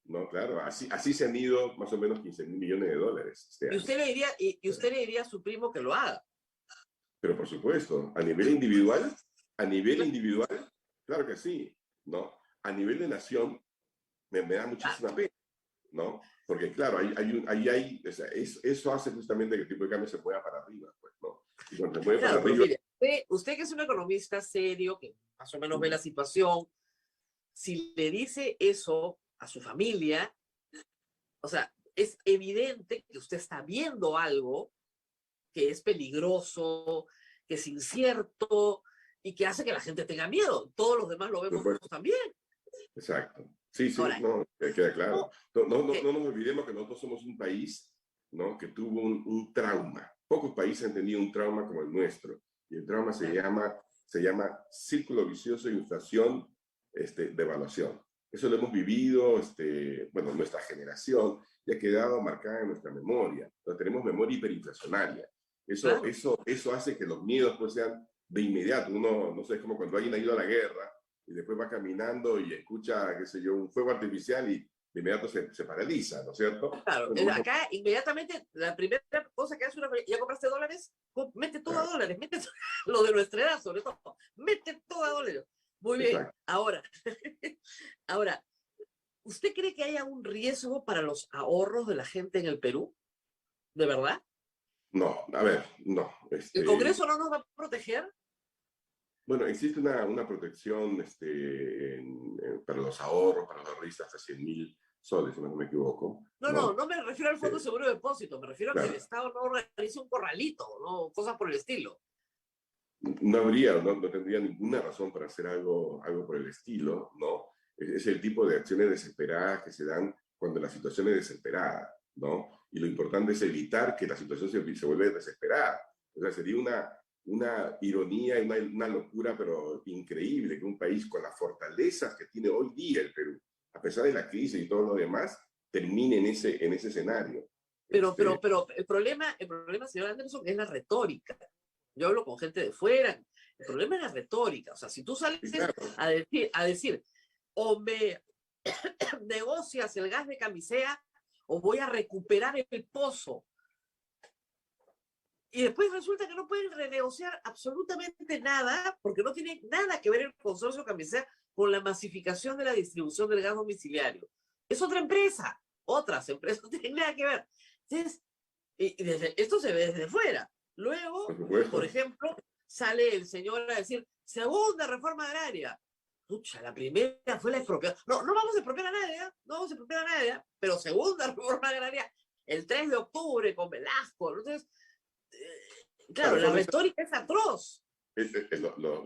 no, claro, así se han ido más o menos 15.000 millones de dólares este Y año. usted le diría a su primo que lo haga. Pero por supuesto, a nivel individual, claro que sí, ¿no? A nivel de nación, me da muchísima pena, ¿no? Porque claro, o sea, eso hace justamente que el tipo de cambio se mueva para arriba, pues, ¿no? Y cuando se mueve Claro, para pero arriba, mire, usted que es un economista serio, que más o menos ve la situación, si le dice eso a su familia, o sea, es evidente que usted está viendo algo que es peligroso, que es incierto y que hace que la gente tenga miedo. Todos los demás lo por vemos supuesto, también. exacto. Sí, Ahora, no, queda claro. No que- nos olvidemos que nosotros somos un país, ¿no? Que tuvo un trauma. Pocos países han tenido un trauma como el nuestro. Y el trauma se llama círculo vicioso de inflación, devaluación. Eso lo hemos vivido, bueno, nuestra generación ya ha quedado marcada en nuestra memoria. Entonces, tenemos memoria hiperinflacionaria. claro, Eso hace que los miedos pues sean de inmediato. Uno, no sé, es como cuando alguien ha ido a la guerra y después va caminando y escucha, qué sé yo, un fuego artificial y de inmediato se paraliza, ¿no es cierto? claro. Bueno, Acá inmediatamente la primera cosa que hace una familia, ¿ya compraste dólares? Mete todo a dólares, mete lo de nuestra edad sobre todo, mete todo a dólares. Muy bien, exacto. ahora, ¿usted cree que haya un riesgo para los ahorros de la gente en el Perú? ¿De verdad? No, a ver, no. ¿El Congreso no nos va a proteger? Bueno, existe una protección para los ahorros, para los ahorristas, hasta 100.000 soles, si no me equivoco. No me refiero al Fondo de Seguro de Depósito, me refiero a que Claro. el Estado no organice un corralito, ¿no? Cosas por el estilo. No tendría ninguna razón para hacer algo por el estilo, ¿no? Es el tipo de acciones desesperadas que se dan cuando la situación es desesperada, ¿no? Y lo importante es evitar que la situación se vuelva desesperada. O sea, sería una ironía y una locura, pero increíble, que un país con las fortalezas que tiene hoy día el Perú, a pesar de la crisis y todo lo demás, termine en ese escenario. Pero el problema, señor Anderson, es la retórica. Yo hablo con gente de fuera. El problema es la retórica. O sea, si tú sales claro. a decir, o me negocias el gas de camisea, o voy a recuperar el pozo. Y después resulta que no pueden renegociar absolutamente nada, porque no tiene nada que ver el consorcio Camisea con la masificación de la distribución del gas domiciliario. Es otra empresa. Otras empresas no tienen nada que ver. Entonces, esto se ve desde fuera. Luego, por ejemplo, sale el señor a decir, segunda reforma agraria. Pucha, la primera fue la expropiación. No, no vamos a expropiar a nadie, ¿eh? No vamos a expropiar a nadie, ¿eh? Pero segunda reforma agraria, el 3 de octubre con Velasco. Entonces, claro, la retórica es atroz.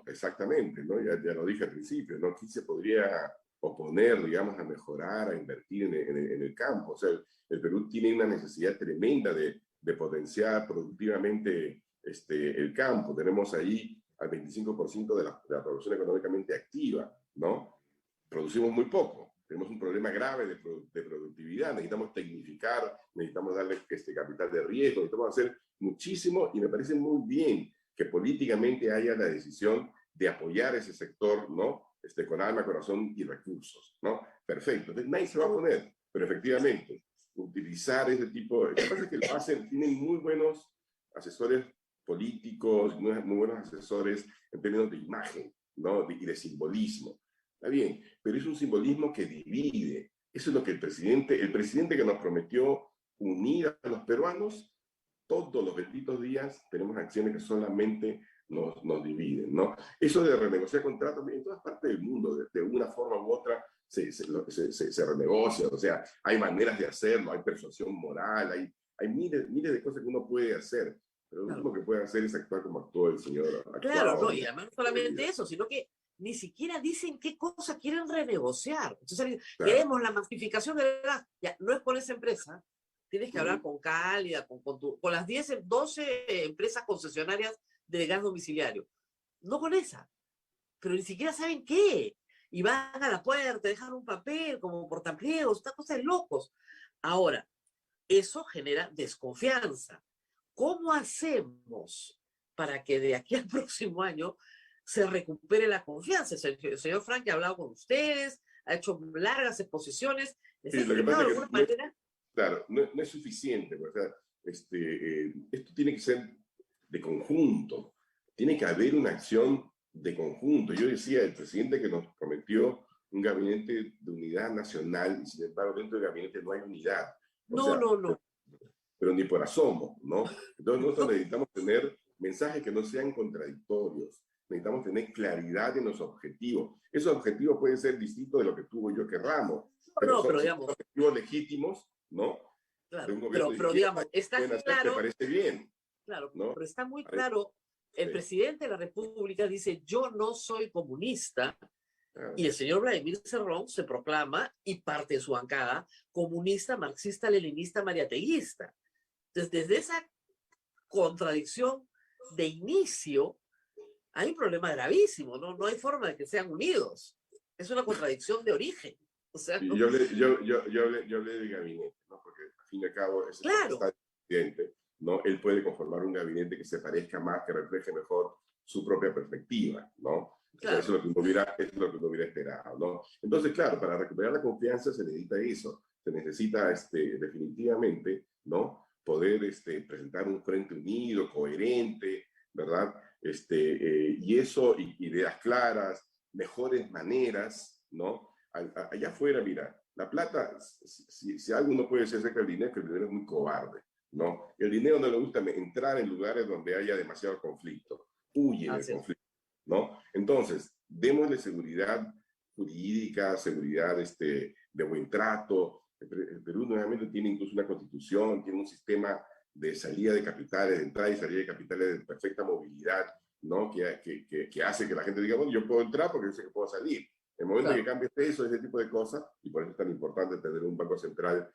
Exactamente, ¿no? Ya lo dije al principio, ¿no? ¿Quién se podría oponer, digamos, a mejorar, a invertir en el campo? O sea, el Perú tiene una necesidad tremenda de potenciar productivamente el campo. Tenemos ahí al 25% de la producción económicamente activa, ¿no? Producimos muy poco. Tenemos un problema grave de productividad. Necesitamos tecnificar, necesitamos darle capital de riesgo, necesitamos hacer muchísimo, y me parece muy bien que políticamente haya la decisión de apoyar ese sector, ¿no? Con alma, corazón y recursos, ¿no? Perfecto. Entonces nadie se va a poner, pero efectivamente, utilizar ese tipo de... Lo que pasa es que lo hacen, tienen muy buenos asesores políticos, muy buenos asesores en términos de imagen, ¿no? Y de simbolismo. Está bien, pero es un simbolismo que divide. Eso es lo que el presidente que nos prometió unir a los peruanos, todos los benditos días tenemos acciones que solamente nos dividen, ¿no? Eso de renegociar contratos, en todas partes del mundo, de una forma u otra, se renegocia. O sea, hay maneras de hacerlo, hay persuasión moral, hay miles de cosas que uno puede hacer, pero lo único que puede hacer es actuar como actuó el señor. Claro, no, y además no solamente eso, sino que ni siquiera dicen qué cosa quieren renegociar. Entonces, queremos la masificación del gas. Ya, no es con esa empresa. Tienes que hablar con Cálida, con las 12 empresas concesionarias de gas domiciliario. No con esa. Pero ni siquiera saben qué. Y van a la puerta, dejan un papel como portapliegos, estas cosas de locos. Ahora, eso genera desconfianza. ¿Cómo hacemos para que de aquí al próximo año se recupere la confianza? El señor Frank ha hablado con ustedes, ha hecho largas exposiciones. Sí, lo que pasa es que claro, no es suficiente. O sea, esto tiene que ser de conjunto. Tiene que haber una acción de conjunto. Yo decía, el presidente que nos prometió un gabinete de unidad nacional, y sin embargo dentro del gabinete no hay unidad. No. Pero ni por asomo, ¿no? Entonces nosotros necesitamos tener mensajes que no sean contradictorios. Necesitamos tener claridad en los objetivos. Esos objetivos pueden ser distintos de lo que tú o yo querramos, pero son digamos, objetivos legítimos, ¿no? Claro, pero digamos, está claro... ¿Te parece bien? Claro, ¿no? pero está muy claro. El presidente de la República dice, yo no soy comunista, y el señor Vladimir Cerrón se proclama, y parte de su bancada, comunista, marxista, leninista, mariateguista. Entonces, desde esa contradicción de inicio, hay un problema gravísimo, ¿no? No hay forma de que sean unidos. Es una contradicción de origen. O sea, yo hablé de gabinete, ¿no? Porque al fin y al cabo es el presidente, ¿no? Él puede conformar un gabinete que se parezca más, que refleje mejor su propia perspectiva, ¿no? Claro. Eso es lo que uno hubiera esperado, ¿no? Entonces, claro, para recuperar la confianza se necesita eso. Se necesita definitivamente, ¿no? Poder presentar un frente unido, coherente, ¿verdad? Y eso, ideas claras, mejores maneras, ¿no? Allá afuera, mira, la plata, si algo no puede ser acerca del dinero, que el dinero es muy cobarde, ¿no? El dinero no le gusta entrar en lugares donde haya demasiado conflicto, huye del conflicto, ¿no? Entonces, démosle seguridad jurídica, seguridad de buen trato. El Perú nuevamente tiene incluso una constitución, tiene un sistema de salida de capitales, de entrada y salida de capitales de perfecta movilidad, ¿no? Que hace que la gente diga, bueno, yo puedo entrar porque yo sé que puedo salir. En el momento que cambies eso, ese tipo de cosas, y por eso es tan importante tener un banco central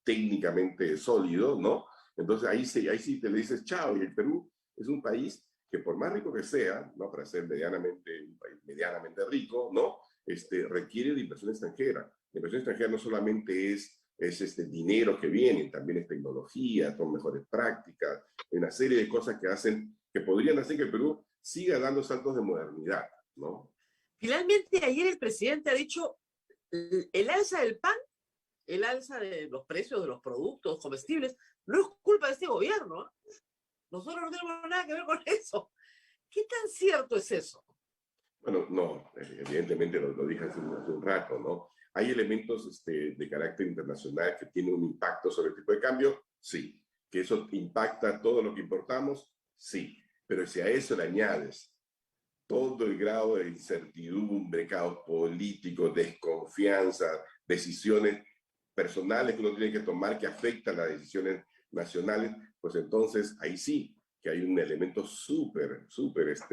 técnicamente sólido, ¿no? Entonces ahí sí te le dices chao, y el Perú es un país que por más rico que sea, ¿no? Para ser un país medianamente rico, ¿no? Requiere de inversión extranjera. La inversión extranjera no solamente es es dinero que viene, también es tecnología, son mejores prácticas, una serie de cosas que podrían hacer que el Perú siga dando saltos de modernidad, ¿no? Finalmente, ayer el presidente ha dicho el alza del pan, el alza de los precios de los productos comestibles, no es culpa de este gobierno, ¿eh? Nosotros no tenemos nada que ver con eso. ¿Qué tan cierto es eso? Bueno, no, evidentemente lo dije hace un rato, ¿no? ¿Hay elementos de carácter internacional que tienen un impacto sobre el tipo de cambio? Sí. ¿Que eso impacta todo lo que importamos? Sí. Pero si a eso le añades todo el grado de incertidumbre, caos político, desconfianza, decisiones personales que uno tiene que tomar que afectan las decisiones nacionales, pues entonces ahí sí que hay un elemento súper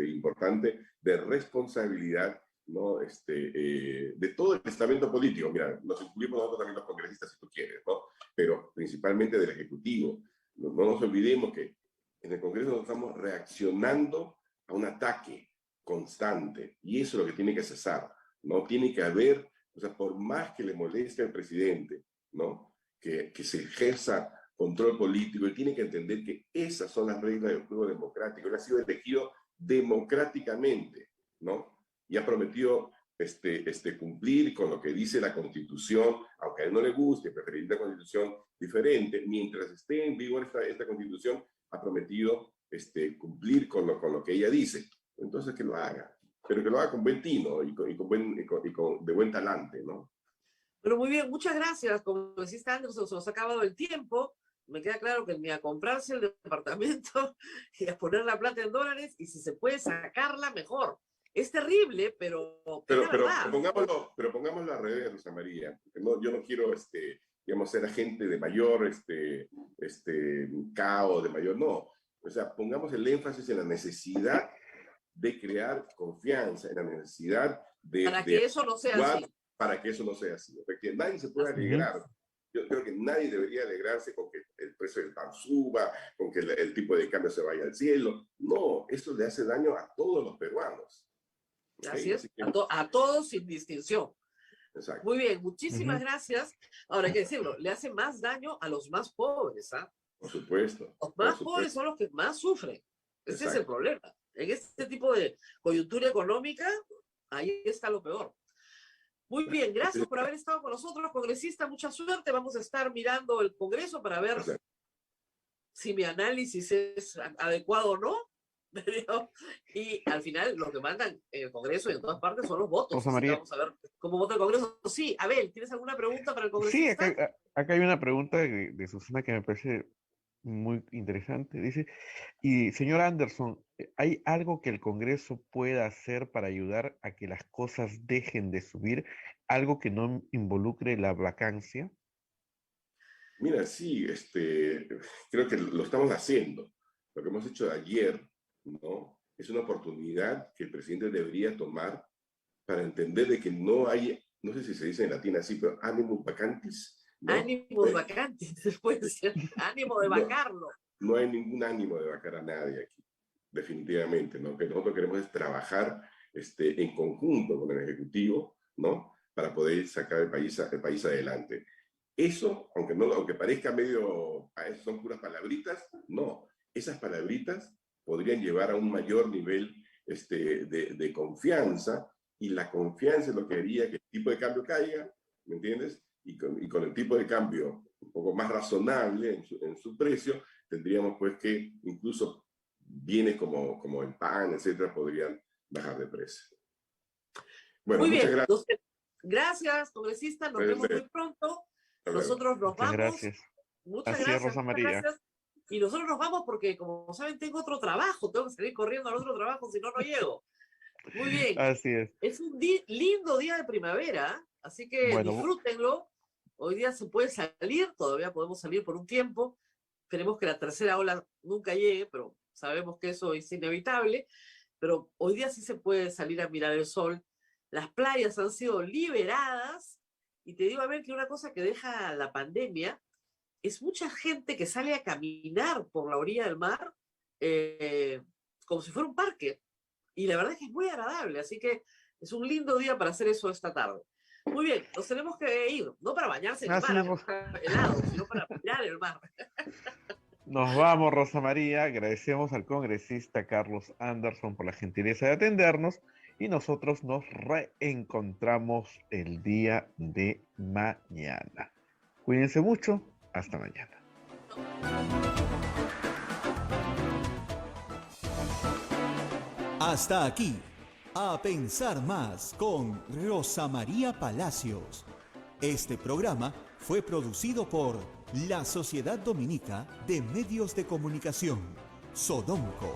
importante de responsabilidad, ¿no? De todo el estamento político. Mira, nos incluimos nosotros también los congresistas, si tú quieres, ¿no? Pero principalmente del Ejecutivo. No nos olvidemos que en el Congreso nos estamos reaccionando a un ataque constante, y eso es lo que tiene que cesar. No tiene que haber, o sea, por más que le moleste al presidente, ¿no? Que se ejerza control político, y tiene que entender que esas son las reglas del juego democrático. Él ha sido elegido democráticamente, ¿no? Y ha prometido cumplir con lo que dice la Constitución, aunque a él no le guste, preferir una Constitución diferente. Mientras esté en vigor esta Constitución, ha prometido cumplir con lo que ella dice. Entonces que lo haga, pero que lo haga con buen tino y de buen talante, ¿no? Pero muy bien, muchas gracias. Como deciste antes, se nos ha acabado el tiempo. Me queda claro que ni a comprarse el departamento y a poner la plata en dólares, y si se puede sacarla, mejor. Es terrible, pero pongámoslo al revés, Rosa María. No, yo no quiero, digamos, ser agente de mayor caos, de mayor, no. O sea, pongamos el énfasis en la necesidad de crear confianza, en la necesidad para que eso no sea así. Para que eso no sea así. Porque nadie se puede alegrar. Yo creo que nadie debería alegrarse con que el precio del pan suba, con que el tipo de cambio se vaya al cielo. No, eso le hace daño a todos los peruanos. Así es, a todos sin distinción. Exacto. Muy bien, muchísimas gracias. Ahora hay que decirlo, le hace más daño a los más pobres, ¿ah? Por supuesto. Los más pobres son los que más sufren. Ese es el problema. En este tipo de coyuntura económica, ahí está lo peor. Muy bien, gracias por haber estado con nosotros, congresista. Mucha suerte. Vamos a estar mirando el Congreso para ver si mi análisis es adecuado o no. Y al final lo que mandan en el Congreso y en todas partes son los votos. Rosa María. Vamos a ver cómo vota el Congreso. Sí, Abel, ¿tienes alguna pregunta para el congresista? Sí, acá hay una pregunta de Susana que me parece muy interesante. Dice, y señor Anderson, ¿hay algo que el Congreso pueda hacer para ayudar a que las cosas dejen de subir? ¿Algo que no involucre la vacancia? Mira, sí, creo que lo estamos haciendo. Lo que hemos hecho ayer, ¿no? Es una oportunidad que el presidente debería tomar para entender de que no hay, no sé si se dice en latín así, pero animus vacantis, ¿no? Ánimo de vacantes, puede ser. Ánimo de vacarlo. No hay ningún ánimo de vacar a nadie aquí, definitivamente, ¿no? Que nosotros queremos es trabajar en conjunto con el Ejecutivo, ¿no? Para poder sacar el país adelante. Eso, aunque parezca medio, son puras palabritas, no. Esas palabritas podrían llevar a un mayor nivel de confianza, y la confianza es lo que haría que el tipo de cambio caiga, ¿me entiendes? Y con el tipo de cambio un poco más razonable en su precio, tendríamos pues que incluso bienes como el pan, etcétera, podrían bajar de precio. Bueno, muy muchas bien. gracias. Gracias, congresista. Nos vemos muy pronto. Nosotros nos vamos. Gracias. Muchas Así gracias. es, Rosa María. Gracias. Y nosotros nos vamos porque, como saben, tengo otro trabajo. Tengo que salir corriendo al otro trabajo, si no, no llego. Muy bien. Así es. Es un lindo día de primavera, así que disfrútenlo. Hoy día se puede salir, todavía podemos salir por un tiempo. Esperemos que la tercera ola nunca llegue, pero sabemos que eso es inevitable. Pero hoy día sí se puede salir a mirar el sol. Las playas han sido liberadas. Y te digo, a ver, que una cosa que deja la pandemia es mucha gente que sale a caminar por la orilla del mar como si fuera un parque. Y la verdad es que es muy agradable, así que es un lindo día para hacer eso esta tarde. Muy bien, nos tenemos que ir, no para bañarse en el Así mar, pues. helado, sino para mirar el mar. Nos vamos, Rosa María. Agradecemos al congresista Carlos Anderson por la gentileza de atendernos y nosotros nos reencontramos el día de mañana. Cuídense mucho. Hasta mañana. Hasta aquí, A Pensar Más con Rosa María Palacios. Este programa fue producido por la Sociedad Dominica de Medios de Comunicación, Sodomco.